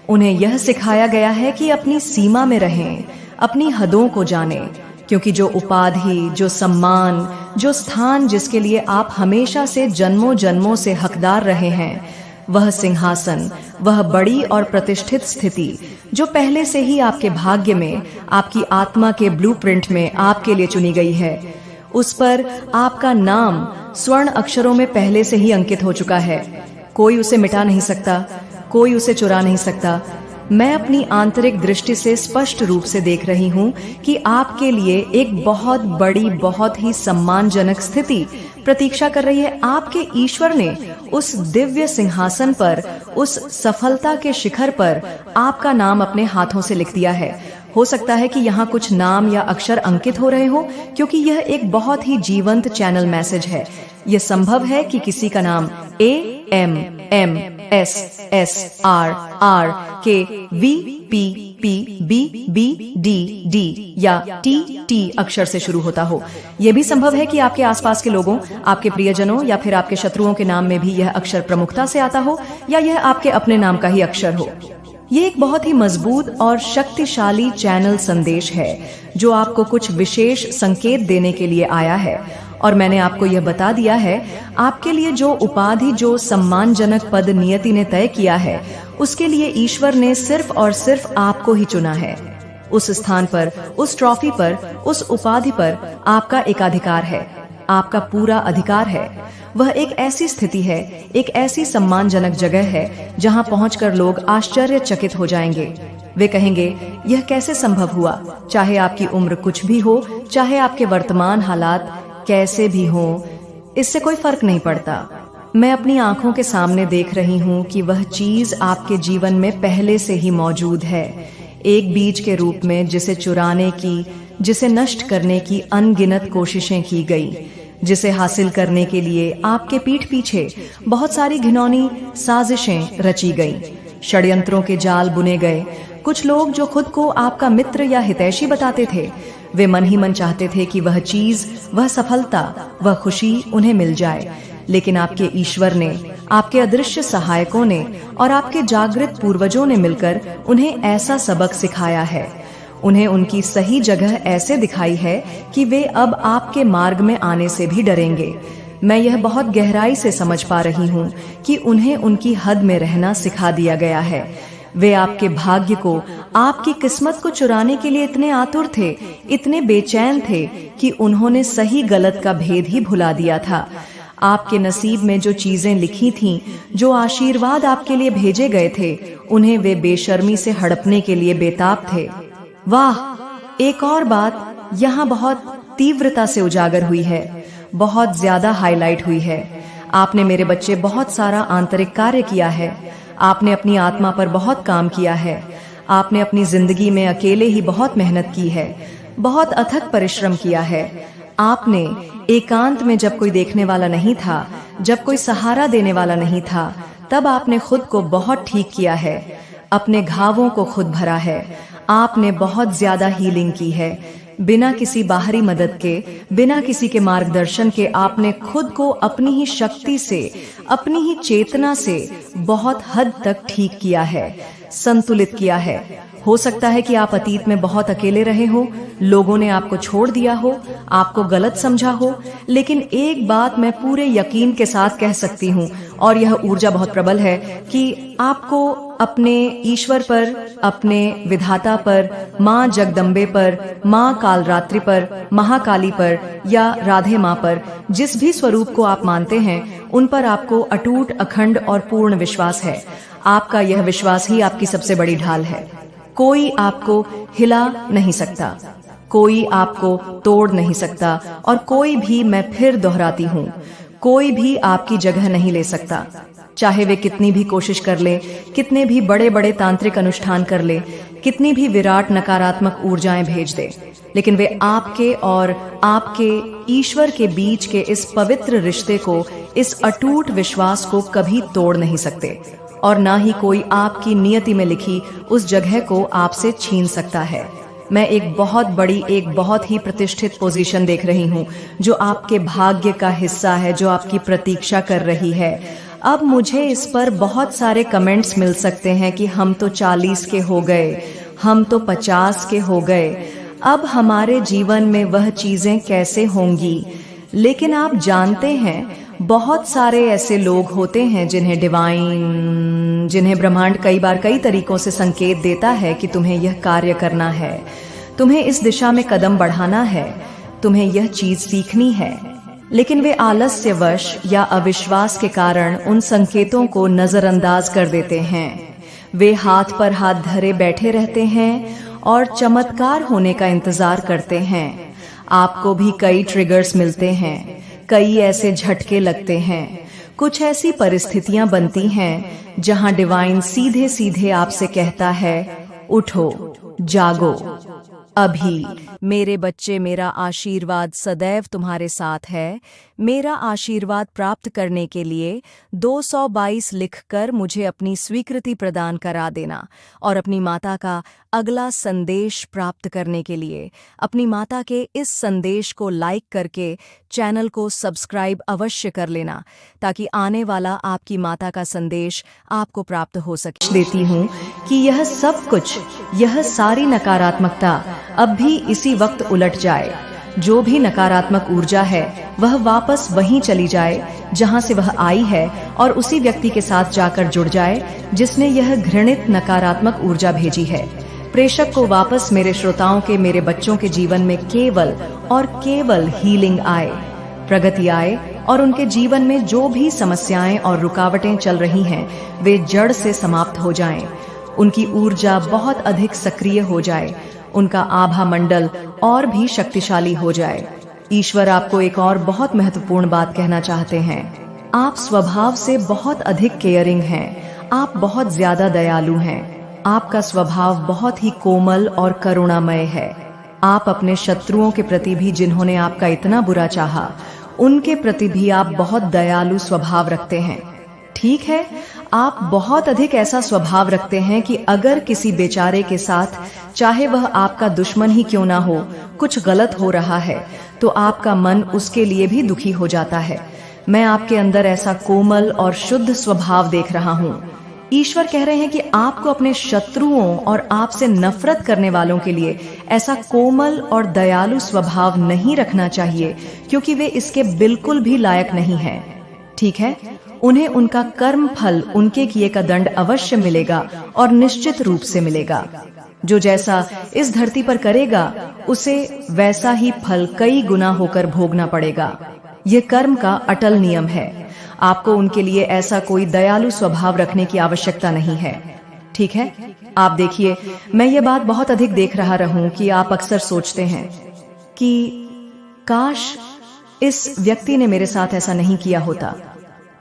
उन्हें यह सिखाया गया है कि अपनी सीमा में रहें, अपनी हदों को जानें, क्योंकि जो उपाधि, जो सम्मान, जो स्थान जिसके लिए आप हमेशा से जन्मों जन्मों से हकदार रहे हैं, वह सिंहासन, वह बड़ी और प्रतिष्ठित स्थिति जो पहले से ही आपके भाग्य में, आपकी आत्मा के ब्लूप्रिंट में आपके लिए चुनी गई है, उस पर आपका नाम स्वर्ण अक्षरों में पहले से ही अंकित हो चुका है। कोई उसे मिटा नहीं सकता, कोई उसे चुरा नहीं सकता। मैं अपनी आंतरिक दृष्टि से स्पष्ट रूप से देख रही हूँ कि आपके लिए एक बहुत बड़ी, बहुत ही सम्मानजनक स्थिति प्रतीक्षा कर रही है। आपके ईश्वर ने उस दिव्य सिंहासन पर, उस सफलता के शिखर पर आपका नाम अपने हाथों से लिख दिया है। हो सकता है कि यहाँ कुछ नाम या अक्षर अंकित हो रहे हो, क्योंकि यह एक बहुत ही जीवंत चैनल मैसेज है। यह संभव है कि किसी का नाम AMMSSRRKVPPBBDD या TT अक्षर से शुरू होता हो। यह भी संभव है कि आपके आसपास के लोगों, आपके प्रियजनों या फिर आपके शत्रुओं के नाम में भी यह अक्षर प्रमुखता से आता हो, या यह आपके अपने नाम का ही अक्षर हो। ये एक बहुत ही मजबूत और शक्तिशाली चैनल संदेश है जो आपको कुछ विशेष संकेत देने के लिए आया है। और मैंने आपको यह बता दिया है, आपके लिए जो उपाधि, जो सम्मानजनक पद नियति ने तय किया है, उसके लिए ईश्वर ने सिर्फ और सिर्फ आपको ही चुना है। उस स्थान पर, उस ट्रॉफी पर, उस उपाधि पर आपका एकाधिकार है, आपका पूरा अधिकार है। वह एक ऐसी स्थिति है, एक ऐसी सम्मानजनक जगह है जहां पहुंचकर लोग आश्चर्यचकित हो जाएंगे। वे कहेंगे, यह कैसे संभव हुआ? चाहे आपकी उम्र कुछ भी हो, चाहे आपके वर्तमान हालात कैसे भी हो, इससे कोई फर्क नहीं पड़ता। मैं अपनी आंखों के सामने देख रही हूँ कि वह चीज आपके जीवन में पहले से ही मौजूद है, एक बीज के रूप में, जिसे चुराने की, जिसे नष्ट करने की अनगिनत कोशिशें की गई, जिसे हासिल करने के लिए आपके पीठ पीछे बहुत सारी घिनौनी साजिशें रची गईं, षड्यंत्रों के जाल बुने गए। कुछ लोग जो खुद को आपका मित्र या हितैषी बताते थे, वे मन ही मन चाहते थे कि वह चीज, वह सफलता, वह खुशी उन्हें मिल जाए। लेकिन आपके ईश्वर ने, आपके अदृश्य सहायकों ने और आपके जागृत पूर्वजों ने मिलकर उन्हें ऐसा सबक सिखाया है, उन्हें उनकी सही जगह ऐसे दिखाई है कि वे अब आपके मार्ग में आने से भी डरेंगे। मैं यह बहुत गहराई से समझ पा रही हूँ कि उन्हें उनकी हद में रहना सिखा दिया गया है। वे आपके भाग्य को, आपकी किस्मत को चुराने के लिए इतने आतुर थे, इतने बेचैन थे कि उन्होंने सही गलत का भेद ही भुला दिया था। आपके नसीब में जो चीजें लिखी थीं, जो आशीर्वाद आपके लिए भेजे गए थे, उन्हें वे बेशर्मी से हड़पने के लिए बेताब थे। वाह, एक और बात यहाँ बहुत तीव्रता से उजागर हुई है, बहुत ज्यादा हाईलाइट हुई है। आपने मेरे बच्चे बहुत सारा आंतरिक कार्य किया है, आपने अपनी आत्मा पर बहुत काम किया है, आपने अपनी जिंदगी में अकेले ही बहुत मेहनत की है, बहुत अथक परिश्रम किया है। आपने एकांत में, जब कोई देखने वाला नहीं था, जब कोई सहारा देने वाला नहीं था, तब आपने खुद को बहुत ठीक किया है, अपने घावों को खुद भरा है। आपने बहुत ज्यादा हीलिंग की है, बिना किसी बाहरी मदद के, बिना किसी के मार्गदर्शन के। आपने खुद को अपनी ही शक्ति से, अपनी ही चेतना से बहुत हद तक ठीक किया है, संतुलित किया है। हो सकता है कि आप अतीत में बहुत अकेले रहे हो, लोगों ने आपको छोड़ दिया हो, आपको गलत समझा हो, लेकिन एक बात मैं पूरे यकीन के साथ कह सकती हूँ, और यह ऊर्जा बहुत प्रबल है, कि आपको अपने ईश्वर पर, अपने विधाता पर, माँ जगदम्बे पर, माँ कालरात्रि पर, महाकाली पर या राधे माँ पर, जिस भी स्वरूप को आप मानते हैं, उन पर आपको अटूट, अखंड और पूर्ण विश्वास है। आपका यह विश्वास ही आपकी सबसे बड़ी ढाल है। कोई आपको हिला नहीं सकता, कोई आपको तोड़ नहीं सकता, और कोई भी, मैं फिर दोहराती हूँ, कोई भी आपकी जगह नहीं ले सकता। चाहे वे कितनी भी कोशिश कर ले, कितने भी बड़े बड़े तांत्रिक अनुष्ठान कर ले, कितनी भी विराट नकारात्मक ऊर्जाएं भेज दे, लेकिन वे आपके और आपके ईश्वर के बीच के इस पवित्र रिश्ते को, इस अटूट विश्वास को कभी तोड़ नहीं सकते, और ना ही कोई आपकी नियति में लिखी उस जगह को आपसे छीन सकता है। मैं एक बहुत बड़ी, एक बहुत ही प्रतिष्ठित पोजीशन देख रही हूँ, जो आपके भाग्य का हिस्सा है, जो आपकी प्रतीक्षा कर रही है। अब मुझे इस पर बहुत सारे कमेंट्स मिल सकते हैं कि हम तो 40 के हो गए, हम तो 50 के हो गए, अब हमारे जीवन में वह चीजें कैसे होंगी। लेकिन आप जानते हैं, बहुत सारे ऐसे लोग होते हैं जिन्हें डिवाइन, जिन्हें ब्रह्मांड कई बार कई तरीकों से संकेत देता है कि तुम्हें यह कार्य करना है, तुम्हें इस दिशा में कदम बढ़ाना है, तुम्हें यह चीज सीखनी है। लेकिन वे आलस्यवश या अविश्वास के कारण उन संकेतों को नजरअंदाज कर देते हैं। वे हाथ पर हाथ धरे बैठे रहते हैं और चमत्कार होने का इंतजार करते हैं। आपको भी कई ट्रिगर्स मिलते हैं, कई ऐसे झटके लगते हैं, कुछ ऐसी परिस्थितियां बनती हैं जहां डिवाइन सीधे सीधे आपसे कहता है, उठो, जागो अभी। मेरे बच्चे, मेरा आशीर्वाद सदैव तुम्हारे साथ है। मेरा आशीर्वाद प्राप्त करने के लिए 222 लिखकर मुझे अपनी स्वीकृति प्रदान करा देना, और अपनी माता का अगला संदेश प्राप्त करने के लिए अपनी माता के इस संदेश को लाइक करके चैनल को सब्सक्राइब अवश्य कर लेना, ताकि आने वाला आपकी माता का संदेश आपको प्राप्त हो सके। देती हूँ कि यह सब कुछ, यह सारी नकारात्मकता अब भी इसी वक्त उलट जाए। जो भी नकारात्मक ऊर्जा है वह वापस वहीं चली जाए जहां से वह आई है, और उसी व्यक्ति के साथ जाकर जुड़ जाए जिसने यह घृणित नकारात्मक ऊर्जा भेजी है। प्रेषक को वापस मेरे श्रोताओं के, मेरे बच्चों के जीवन में केवल और केवल हीलिंग आए, प्रगति आए, और उनके जीवन में जो भी समस्याएं और रुकावटें चल रही हैं वे जड़ से समाप्त हो जाएं। उनकी ऊर्जा बहुत अधिक सक्रिय हो जाए, उनका आभा मंडल और भी शक्तिशाली हो जाए। ईश्वर आपको एक और बहुत महत्वपूर्ण बात कहना चाहते हैं। आप स्वभाव से बहुत अधिक केयरिंग हैं, आप बहुत ज्यादा दयालु हैं। आपका स्वभाव बहुत ही कोमल और करुणामय है। आप अपने शत्रुओं के प्रति भी, जिन्होंने आपका इतना बुरा चाहा, उनके प्रति भी आप बहुत दयालु स्वभाव रखते हैं। ठीक है, आप बहुत अधिक ऐसा स्वभाव रखते हैं कि अगर किसी बेचारे के साथ, चाहे वह आपका दुश्मन ही क्यों ना हो, कुछ गलत हो रहा है तो आपका मन उसके लिए भी दुखी हो जाता है। मैं आपके अंदर ऐसा कोमल और शुद्ध स्वभाव देख रहा हूँ। ईश्वर कह रहे हैं कि आपको अपने शत्रुओं और आपसे नफरत करने वालों के लिए ऐसा कोमल और दयालु स्वभाव नहीं रखना चाहिए, क्योंकि वे इसके बिल्कुल भी लायक नहीं हैं। ठीक है, उन्हें उनका कर्म फल, उनके किए का दंड अवश्य मिलेगा और निश्चित रूप से मिलेगा। जो जैसा इस धरती पर करेगा उसे वैसा ही फल कई गुना होकर भोगना पड़ेगा। यह कर्म का अटल नियम है। आपको उनके लिए ऐसा कोई दयालु स्वभाव रखने की आवश्यकता नहीं है। ठीक है, आप देखिए, मैं ये बात बहुत अधिक देख रहा रहूं कि आप अक्सर सोचते हैं कि काश इस व्यक्ति ने मेरे साथ ऐसा नहीं किया होता,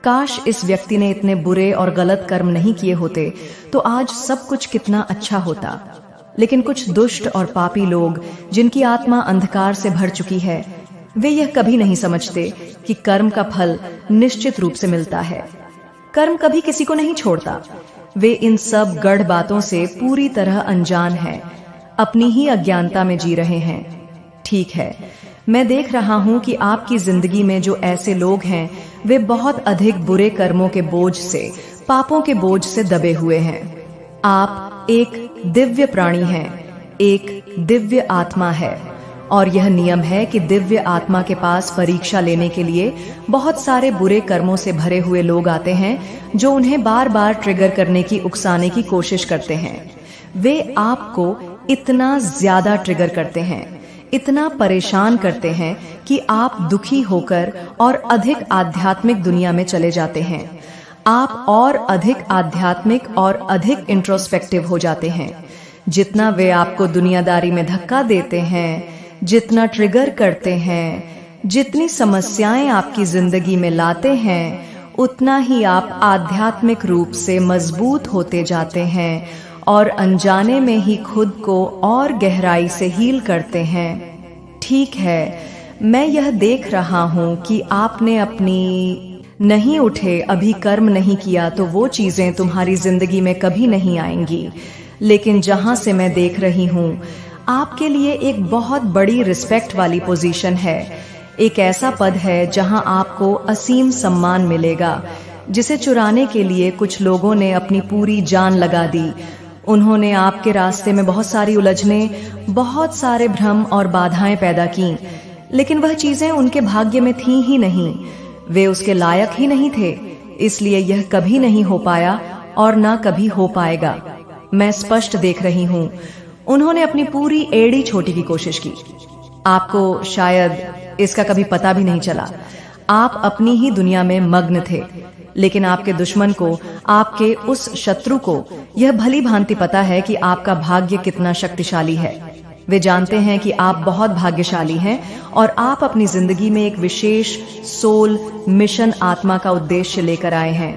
काश इस व्यक्ति ने इतने बुरे और गलत कर्म नहीं किए होते तो आज सब कुछ कितना अच्छा होता। लेकिन कुछ दुष्ट और पापी लोग, जिनकी आत्मा अंधकार से भर चुकी है, वे यह कभी नहीं समझते कि कर्म का फल निश्चित रूप से मिलता है। कर्म कभी किसी को नहीं छोड़ता। वे इन सब गढ़ बातों से पूरी तरह अनजान हैं, अपनी ही अज्ञानता में जी रहे हैं। ठीक है, मैं देख रहा हूं कि आपकी जिंदगी में जो ऐसे लोग हैं वे बहुत अधिक बुरे कर्मों के बोझ से, पापों के बोझ से दबे हुए हैं। आप एक दिव्य प्राणी हैं, एक दिव्य आत्मा है, और यह नियम है कि दिव्य आत्मा के पास परीक्षा लेने के लिए बहुत सारे बुरे कर्मों से भरे हुए लोग आते हैं, जो उन्हें बार बार ट्रिगर करने की, उकसाने की कोशिश करते हैं। वे आपको इतना ज्यादा ट्रिगर करते हैं, इतना परेशान करते हैं कि आप दुखी होकर और अधिक आध्यात्मिक दुनिया में चले जाते हैं। आप और अधिक आध्यात्मिक और अधिक इंट्रोस्पेक्टिव हो जाते हैं। जितना वे आपको दुनियादारी में धक्का देते हैं, जितना ट्रिगर करते हैं, जितनी समस्याएं आपकी जिंदगी में लाते हैं, उतना ही आप आध्यात्मिक रूप से मजबूत होते जाते हैं और अनजाने में ही खुद को और गहराई से हील करते हैं। ठीक है, मैं यह देख रहा हूं कि आपने अपनी नहीं उठे, अभी कर्म नहीं किया, तो वो चीजें तुम्हारी जिंदगी में कभी नहीं आएंगी। लेकिन जहां से मैं देख रही हूं, आपके लिए एक बहुत बड़ी रिस्पेक्ट वाली पोजीशन है। एक ऐसा पद है जहां आपको असीम सम्मान मिलेगा, जिसे चुराने के लिए कुछ लोगों ने अपनी पूरी जान लगा दी। उन्होंने आपके रास्ते में बहुत सारी उलझने, बहुत सारे भ्रम और बाधाएं पैदा की, लेकिन वह चीजें उनके भाग्य में थी ही नहीं। वे उसके लायक ही नहीं थे, इसलिए यह कभी नहीं हो पाया और ना कभी हो पाएगा। मैं स्पष्ट देख रही हूँ, उन्होंने अपनी पूरी एड़ी छोटी की कोशिश की। आपको शायद इसका कभी पता भी नहीं चला। आप अपनी ही दुनिया में मग्न थे, लेकिन आपके दुश्मन को, आपके उस शत्रु को यह भली भांति पता है कि आपका भाग्य कितना शक्तिशाली है। वे जानते हैं कि आप बहुत भाग्यशाली हैं और आप अपनी जिंदगी में एक विशेष सोल मिशन, आत्मा का उद्देश्य लेकर आए हैं,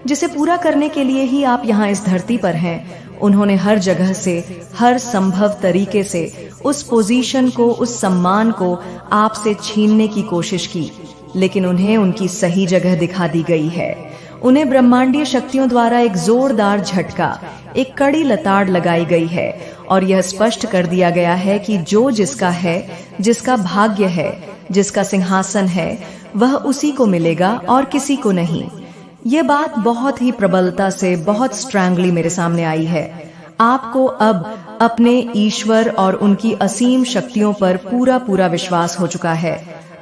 जिसे पूरा करने के लिए ही आप यहाँ इस धरती पर हैं। उन्होंने हर जगह से, हर संभव तरीके से उस पोजीशन को, उस सम्मान को आपसे छीनने की कोशिश की, लेकिन उन्हें उनकी सही जगह दिखा दी गई है। उन्हें ब्रह्मांडीय शक्तियों द्वारा एक जोरदार झटका, एक कड़ी लताड़ लगाई गई है और यह स्पष्ट कर दिया गया है कि जो जिसका है, जिसका भाग्य है, जिसका सिंहासन है, वह उसी को मिलेगा और किसी को नहीं। ये बात बहुत ही प्रबलता से, बहुत स्ट्रांगली मेरे सामने आई है। आपको अब अपने ईश्वर और उनकी असीम शक्तियों पर पूरा पूरा विश्वास हो चुका है।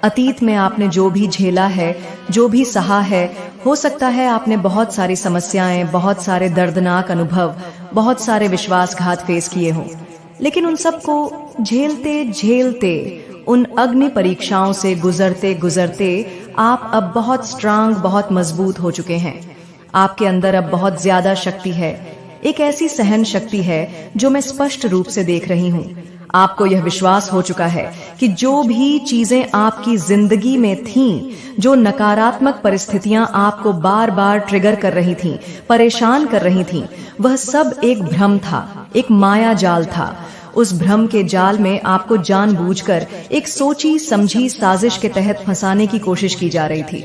अतीत में आपने जो भी झेला है, जो भी सहा है, हो सकता है आपने बहुत सारी समस्याएं, बहुत सारे दर्दनाक अनुभव, बहुत सारे विश्वासघात फेस किए हों, लेकिन उन सबको झेलते झेलते, उन अग्नि परीक्षाओं से गुजरते गुजरते आप अब बहुत स्ट्रांग, बहुत मजबूत हो चुके हैं। आपके अंदर अब बहुत ज्यादा शक्ति है, एक ऐसी सहन शक्ति है जो मैं स्पष्ट रूप से देख रही हूँ। आपको यह विश्वास हो चुका है कि जो भी चीजें आपकी जिंदगी में थीं, जो नकारात्मक परिस्थितियां आपको बार बार ट्रिगर कर रही थीं, परेशान कर रही थीं, वह सब एक भ्रम था, एक माया जाल था। उस भ्रम के जाल में आपको जानबूझकर एक सोची समझी साजिश के तहत फंसाने की कोशिश की जा रही थी।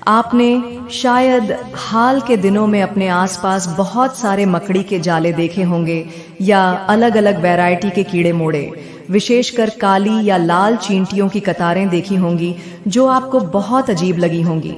आपने शायद हाल के दिनों में अपने आसपास बहुत सारे मकड़ी के जाले देखे होंगे या अलग अलग वैरायटी के कीड़े मोड़े, विशेषकर काली या लाल चींटियों की कतारें देखी होंगी जो आपको बहुत अजीब लगी होंगी।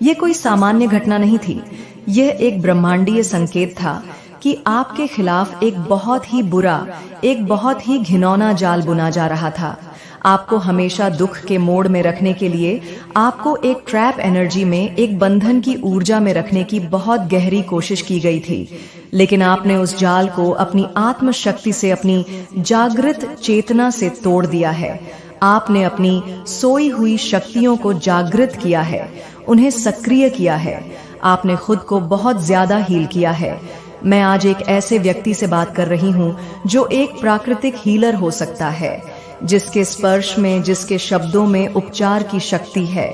ये कोई सामान्य घटना नहीं थी, यह एक ब्रह्मांडीय संकेत था कि आपके खिलाफ एक बहुत ही बुरा, एक बहुत ही घिनौना जाल बुना जा रहा था। आपको हमेशा दुख के मोड़ में रखने के लिए, आपको एक ट्रैप एनर्जी में, एक बंधन की ऊर्जा में रखने की बहुत गहरी कोशिश की गई थी। लेकिन आपने उस जाल को अपनी आत्म शक्ति से, अपनी जागृत चेतना से तोड़ दिया है। आपने अपनी सोई हुई शक्तियों को जागृत किया है, उन्हें सक्रिय किया है। आपने खुद को बहुत ज्यादा हील किया है। मैं आज एक ऐसे व्यक्ति से बात कर रही हूँ जो एक प्राकृतिक हीलर हो सकता है, जिसके स्पर्श में, जिसके शब्दों में उपचार की शक्ति है।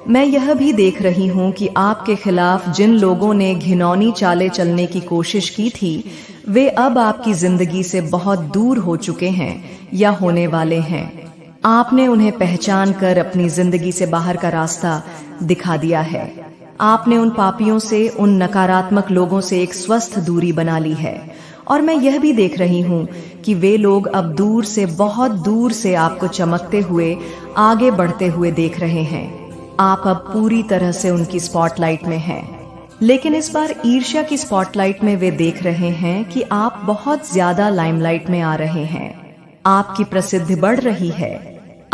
मैं यह भी देख रही हूँ कि आपके खिलाफ जिन लोगों ने घिनौनी चालें चलने की कोशिश की थी, वे अब आपकी जिंदगी से बहुत दूर हो चुके हैं या होने वाले हैं। आपने उन्हें पहचान कर अपनी जिंदगी से बाहर का रास्ता दिखा दिया है। आपने उन पापियों से, उन नकारात्मक लोगों से एक स्वस्थ दूरी बना ली है। और मैं यह भी देख रही हूँ कि वे लोग अब दूर से, बहुत दूर से आपको चमकते हुए, आगे बढ़ते हुए देख रहे हैं। आप अब पूरी तरह से उनकी स्पॉटलाइट में हैं। लेकिन इस बार ईर्ष्या की स्पॉटलाइट में वे देख रहे हैं कि आप बहुत ज्यादा लाइमलाइट में आ रहे हैं। आपकी प्रसिद्धि बढ़ रही है,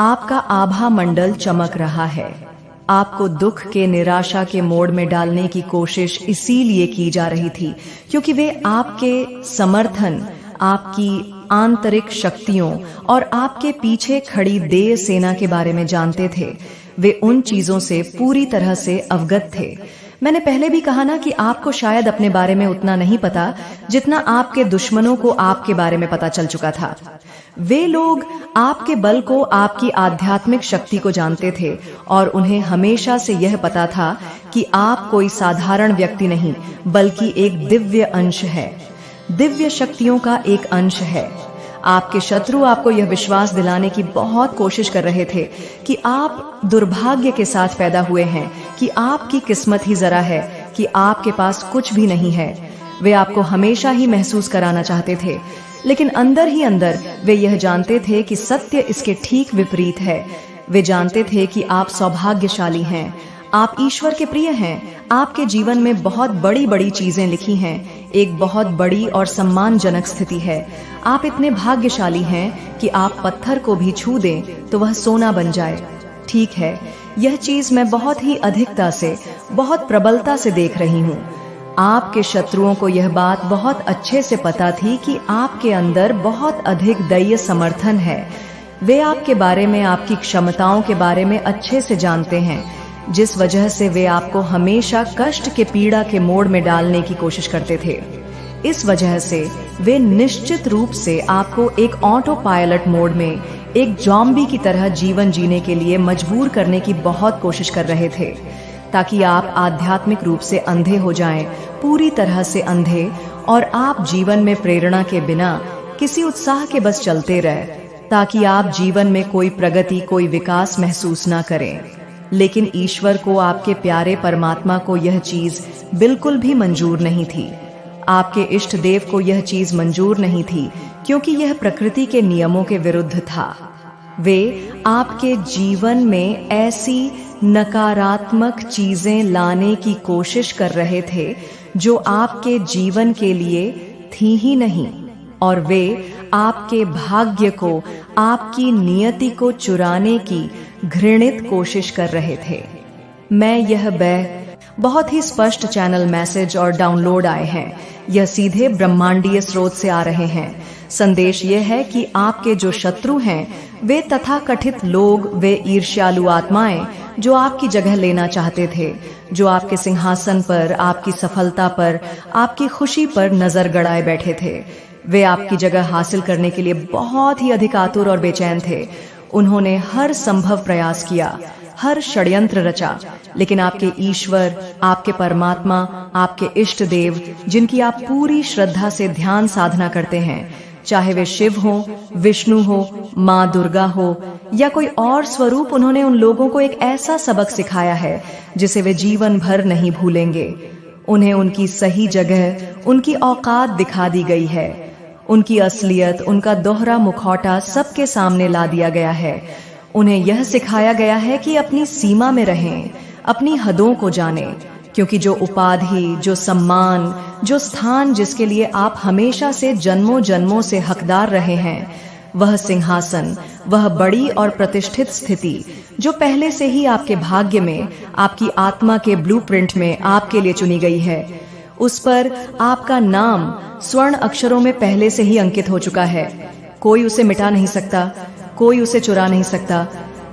आपका आभा मंडल चमक रहा है। आपको दुख के, निराशा के मोड़ में डालने की कोशिश इसीलिए की जा रही थी क्योंकि वे आपके समर्थन, आपकी आंतरिक शक्तियों और आपके पीछे खड़ी देव सेना के बारे में जानते थे। वे उन चीजों से पूरी तरह से अवगत थे। मैंने पहले भी कहा ना कि आपको शायद अपने बारे में उतना नहीं पता जितना आपके दुश्मनों को आपके बारे में पता चल चुका था। वे लोग आपके बल को, आपकी आध्यात्मिक शक्ति को जानते थे और उन्हें हमेशा से यह पता था कि आप कोई साधारण व्यक्ति नहीं, बल्कि एक दिव्य अंश है, दिव्य शक्तियों का एक अंश है। आपके शत्रु आपको यह विश्वास दिलाने की बहुत कोशिश कर रहे थे कि आप दुर्भाग्य के साथ पैदा हुए हैं, कि आपकी किस्मत ही जरा है, कि आपके पास कुछ भी नहीं है। वे आपको हमेशा ही महसूस कराना चाहते थे, लेकिन अंदर ही अंदर वे यह जानते थे कि सत्य इसके ठीक विपरीत है। वे जानते थे कि आप सौभाग्यशाली हैं, आप ईश्वर के प्रिय हैं। आपके जीवन में बहुत बड़ी बड़ी चीजें लिखी हैं, एक बहुत बड़ी और सम्मानजनक स्थिति है। आप इतने भाग्यशाली हैं कि आप पत्थर को भी छू दें तो वह सोना बन जाए। ठीक है, यह चीज मैं बहुत ही अधिकता से, बहुत प्रबलता से देख रही हूँ। आपके शत्रुओं को यह बात बहुत अच्छे से पता थी कि आपके अंदर बहुत अधिक दैवीय समर्थन है। वे आपके बारे में, आपकी क्षमताओं के बारे में अच्छे से जानते हैं, जिस वजह से वे आपको हमेशा कष्ट के, पीड़ा के मोड़ में डालने की कोशिश करते थे। इस वजह से वे निश्चित रूप से आपको एक ऑटो पायलट मोड में, एक ज़ॉम्बी की तरह जीवन जीने के लिए मजबूर करने की बहुत कोशिश कर रहे थे, ताकि आप आध्यात्मिक रूप से अंधे हो जाएं, पूरी तरह से अंधे, और आप जीवन में प्रेरणा के बिना, किसी उत्साह के बस चलते रहे, ताकि आप जीवन में कोई प्रगति, कोई विकास महसूस ना करें। लेकिन ईश्वर को, आपके प्यारे परमात्मा को यह चीज बिल्कुल भी मंजूर नहीं थी। आपके इष्ट देव को यह चीज मंजूर नहीं थी, क्योंकि यह प्रकृति के नियमों के विरुद्ध था। वे आपके जीवन में ऐसी नकारात्मक चीजें लाने की कोशिश कर रहे थे जो आपके जीवन के लिए थी ही नहीं, और वे आपके भाग्य को, आपकी नियति को चुराने की घृणित कोशिश कर रहे थे। मैं यह बहुत ही स्पष्ट चैनल मैसेज और डाउनलोड आए हैं। यह सीधे ब्रह्मांडीय स्रोत से आ रहे हैं। संदेश ये है कि आपके जो शत्रु हैं, वे तथाकथित लोग, वे ईर्ष्यालु आत्माएं जो आपकी जगह लेना चाहते थे, जो आपके सिंहासन पर, आपकी सफलता पर, आपकी खुशी पर नजर गड़ाए बैठे थे, वे आपकी जगह हासिल करने के लिए बहुत ही अधिक आतुर और बेचैन थे। उन्होंने हर संभव प्रयास किया, हर षड्यंत्र रचा, लेकिन आपके ईश्वर, आपके परमात्मा, आपके इष्ट देव, जिनकी आप पूरी श्रद्धा से ध्यान साधना करते हैं, चाहे वे शिव हो, विष्णु हो, माँ दुर्गा हो या कोई और स्वरूप, उन्होंने उन लोगों को एक ऐसा सबक सिखाया है जिसे वे जीवन भर नहीं भूलेंगे। उन्हें उनकी सही जगह, उनकी औकात दिखा दी गई है। उनकी असलियत, उनका दोहरा मुखौटा सबके सामने ला दिया गया है। उन्हें यह सिखाया गया है कि अपनी सीमा में रहें, अपनी हदों को जानें, क्योंकि जो उपाधि, जो सम्मान, जो स्थान जिसके लिए आप हमेशा से जन्मों जन्मों से हकदार रहे हैं, वह सिंहासन, वह बड़ी और प्रतिष्ठित स्थिति जो पहले से ही आपके भाग्य में, आपकी आत्मा के ब्लूप्रिंट में आपके लिए चुनी गई है, उस पर आपका नाम स्वर्ण अक्षरों में पहले से ही अंकित हो चुका है। कोई उसे मिटा नहीं सकता, कोई उसे चुरा नहीं सकता।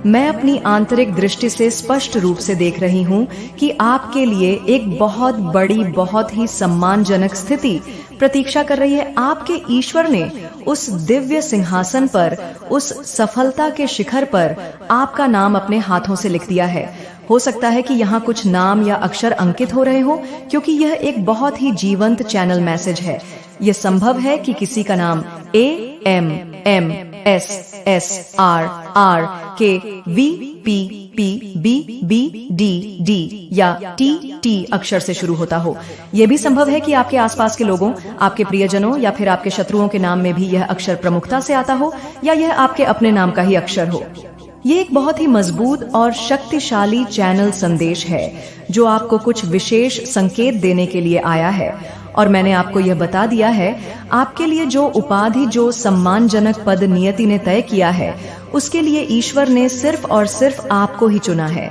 मैं अपनी आंतरिक दृष्टि से स्पष्ट रूप से देख रही हूँ कि आपके लिए एक बहुत बड़ी, बहुत ही सम्मानजनक स्थिति प्रतीक्षा कर रही है। आपके ईश्वर ने उस दिव्य सिंहासन पर, उस सफलता के शिखर पर आपका नाम अपने हाथों से लिख दिया है। हो सकता है कि यहाँ कुछ नाम या अक्षर अंकित हो रहे हो, क्योंकि यह एक बहुत ही जीवंत चैनल मैसेज है। यह संभव है कि किसी का नाम AMMSSRRKVPPBBDD या TT अक्षर से शुरू होता हो। यह भी संभव है कि आपके आसपास के लोगों, आपके प्रियजनों या फिर आपके शत्रुओं के नाम में भी यह अक्षर प्रमुखता से आता हो, या यह आपके अपने नाम का ही अक्षर हो। ये एक बहुत ही मजबूत और शक्तिशाली चैनल संदेश है जो आपको कुछ विशेष संकेत देने के लिए आया है। और मैंने आपको यह बता दिया है, आपके लिए जो उपाधि, जो सम्मानजनक पद नियति ने तय किया है, उसके लिए ईश्वर ने सिर्फ और सिर्फ आपको ही चुना है।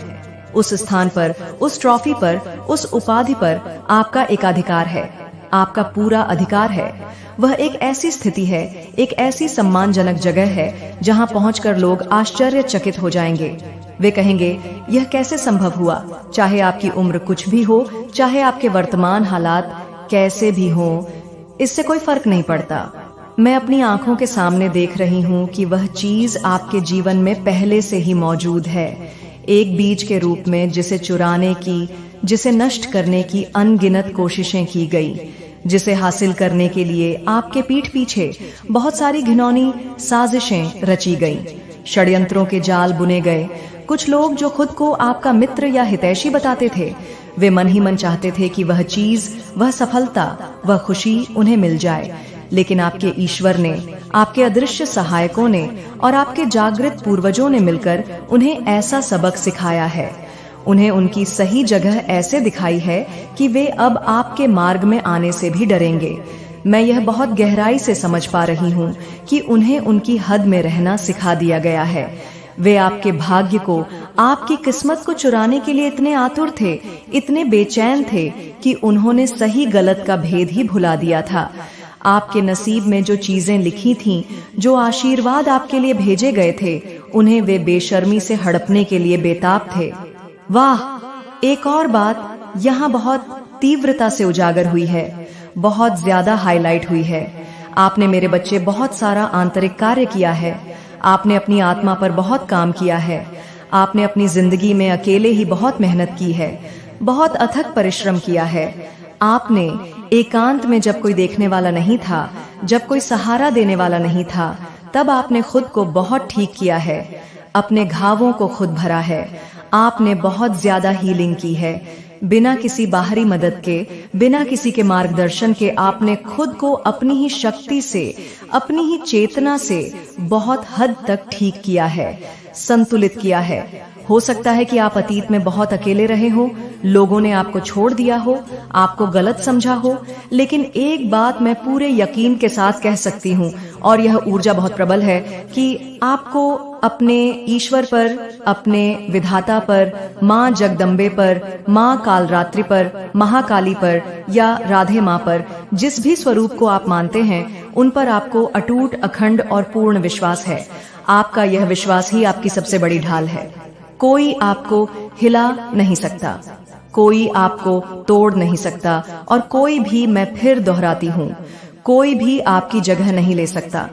उस स्थान पर, उस ट्रॉफी पर, उस उपाधि पर आपका एकाधिकार है, आपका पूरा अधिकार है। वह एक ऐसी स्थिति है, एक ऐसी सम्मानजनक जगह है जहां पहुंचकर लोग आश्चर्यचकित हो जाएंगे। वे कहेंगे, यह कैसे संभव हुआ? चाहे आपकी उम्र कुछ भी हो, चाहे आपके वर्तमान हालात कैसे भी हो, इससे कोई फर्क नहीं पड़ता। मैं अपनी आंखों के सामने देख रही हूँ कि वह चीज आपके जीवन में पहले से ही मौजूद है, एक बीज के रूप में, जिसे चुराने की, जिसे नष्ट करने की अनगिनत कोशिशें की गई, जिसे हासिल करने के लिए आपके पीठ पीछे बहुत सारी घिनौनी साजिशें रची गईं, षड्यंत्रों के जाल बुने गए। कुछ लोग जो खुद को आपका मित्र या हितैषी बताते थे, वे मन ही मन चाहते थे कि वह चीज, वह सफलता, वह खुशी उन्हें मिल जाए। लेकिन आपके ईश्वर ने, आपके अदृश्य सहायकों ने और आपके जागृत पूर्वजों ने मिलकर उन्हें ऐसा सबक सिखाया है, उन्हें उनकी सही जगह ऐसे दिखाई है कि वे अब आपके मार्ग में आने से भी डरेंगे। मैं यह बहुत गहराई से समझ पा रही हूँ कि उन्हें उनकी हद में रहना सिखा दिया गया है। वे आपके भाग्य को, आपकी किस्मत को चुराने के लिए इतने आतुर थे, इतने बेचैन थे कि उन्होंने सही गलत का भेद ही भुला दिया था। आपके नसीब में जो चीजें लिखी थीं, जो आशीर्वाद आपके लिए भेजे गए थे, उन्हें वे बेशर्मी से हड़पने के लिए बेताब थे। वाह, एक और बात यहाँ बहुत तीव्रता से उजागर हुई है, बहुत ज्यादा हाईलाइट हुई है। आपने मेरे बच्चे बहुत सारा आंतरिक कार्य किया है, आपने अपनी आत्मा पर बहुत काम किया है, आपने अपनी जिंदगी में अकेले ही बहुत मेहनत की है, बहुत अथक परिश्रम किया है। आपने एकांत में, जब कोई देखने वाला नहीं था, जब कोई सहारा देने वाला नहीं था, तब आपने खुद को बहुत ठीक किया है, अपने घावों को खुद भरा है। आपने बहुत ज्यादा हीलिंग की है, बिना किसी बाहरी मदद के, बिना किसी के मार्गदर्शन के। आपने खुद को अपनी ही शक्ति से, अपनी ही चेतना से बहुत हद तक ठीक किया है। संतुलित किया है। हो सकता है कि आप अतीत में बहुत अकेले रहे हो, लोगों ने आपको छोड़ दिया हो, आपको गलत समझा हो, लेकिन एक बात मैं पूरे यकीन के साथ कह सकती हूँ, और यह ऊर्जा बहुत प्रबल है, कि आपको अपने ईश्वर पर, अपने विधाता पर, माँ जगदम्बे पर, माँ कालरात्रि पर, महाकाली पर या राधे माँ पर, जिस भी स्वरूप को आप मानते हैं, उन पर आपको अटूट, अखंड और पूर्ण विश्वास है। आपका यह विश्वास ही आपकी सबसे बड़ी ढाल है। कोई आपको हिला नहीं सकता, कोई आपको तोड़ नहीं सकता, और कोई भी, मैं फिर दोहराती हूँ, कोई भी आपकी जगह नहीं ले सकता।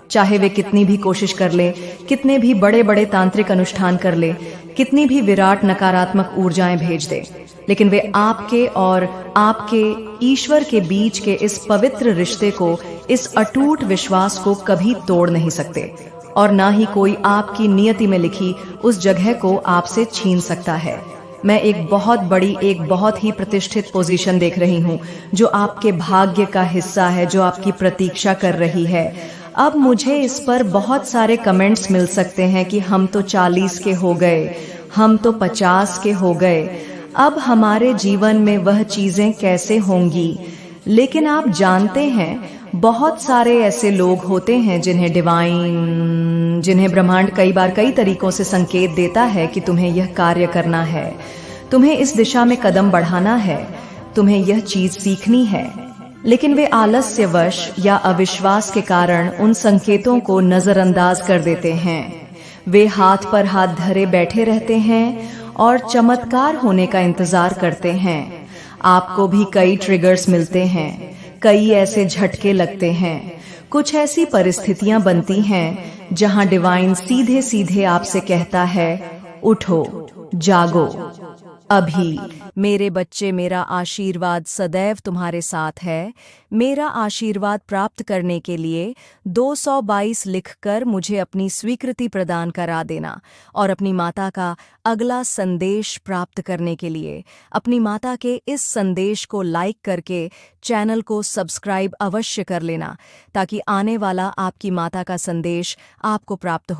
चाहे वे कितनी भी कोशिश कर ले, कितने भी बड़े बड़े तांत्रिक अनुष्ठान कर ले, कितनी भी विराट नकारात्मक ऊर्जाएं भेज दे, लेकिन वे आपके और आपके ईश्वर के बीच के इस पवित्र रिश्ते को, इस अटूट विश्वास को कभी तोड़ नहीं सकते, और ना ही कोई आपकी नियति में लिखी उस जगह को आपसे छीन सकता है। मैं एक बहुत बड़ी, एक बहुत ही प्रतिष्ठित पोजीशन देख रही हूँ, जो आपके भाग्य का हिस्सा है, जो आपकी प्रतीक्षा कर रही है। अब मुझे इस पर बहुत सारे कमेंट्स मिल सकते हैं कि हम तो 40 के हो गए, हम तो 50 के हो गए, अब हमारे जीवन में वह चीजें कैसे होंगी। लेकिन आप जानते हैं, बहुत सारे ऐसे लोग होते हैं जिन्हें ब्रह्मांड कई बार कई तरीकों से संकेत देता है कि तुम्हें यह कार्य करना है, तुम्हें इस दिशा में कदम बढ़ाना है, तुम्हें यह चीज सीखनी है, लेकिन वे आलस्यवश या अविश्वास के कारण उन संकेतों को नजरअंदाज कर देते हैं। वे हाथ पर हाथ धरे बैठे रहते हैं और चमत्कार होने का इंतजार करते हैं। आपको भी कई ट्रिगर्स मिलते हैं, कई ऐसे झटके लगते हैं, कुछ ऐसी परिस्थितियां बनती हैं जहां डिवाइन सीधे सीधे आपसे कहता है, उठो, जागो अभी। मेरे बच्चे, मेरा आशीर्वाद सदैव तुम्हारे साथ है। मेरा आशीर्वाद प्राप्त करने के लिए 222 लिखकर मुझे अपनी स्वीकृति प्रदान करा देना, और अपनी माता का अगला संदेश प्राप्त करने के लिए अपनी माता के इस संदेश को लाइक करके चैनल को सब्सक्राइब अवश्य कर लेना, ताकि आने वाला आपकी माता का संदेश आपको प्राप्त हो।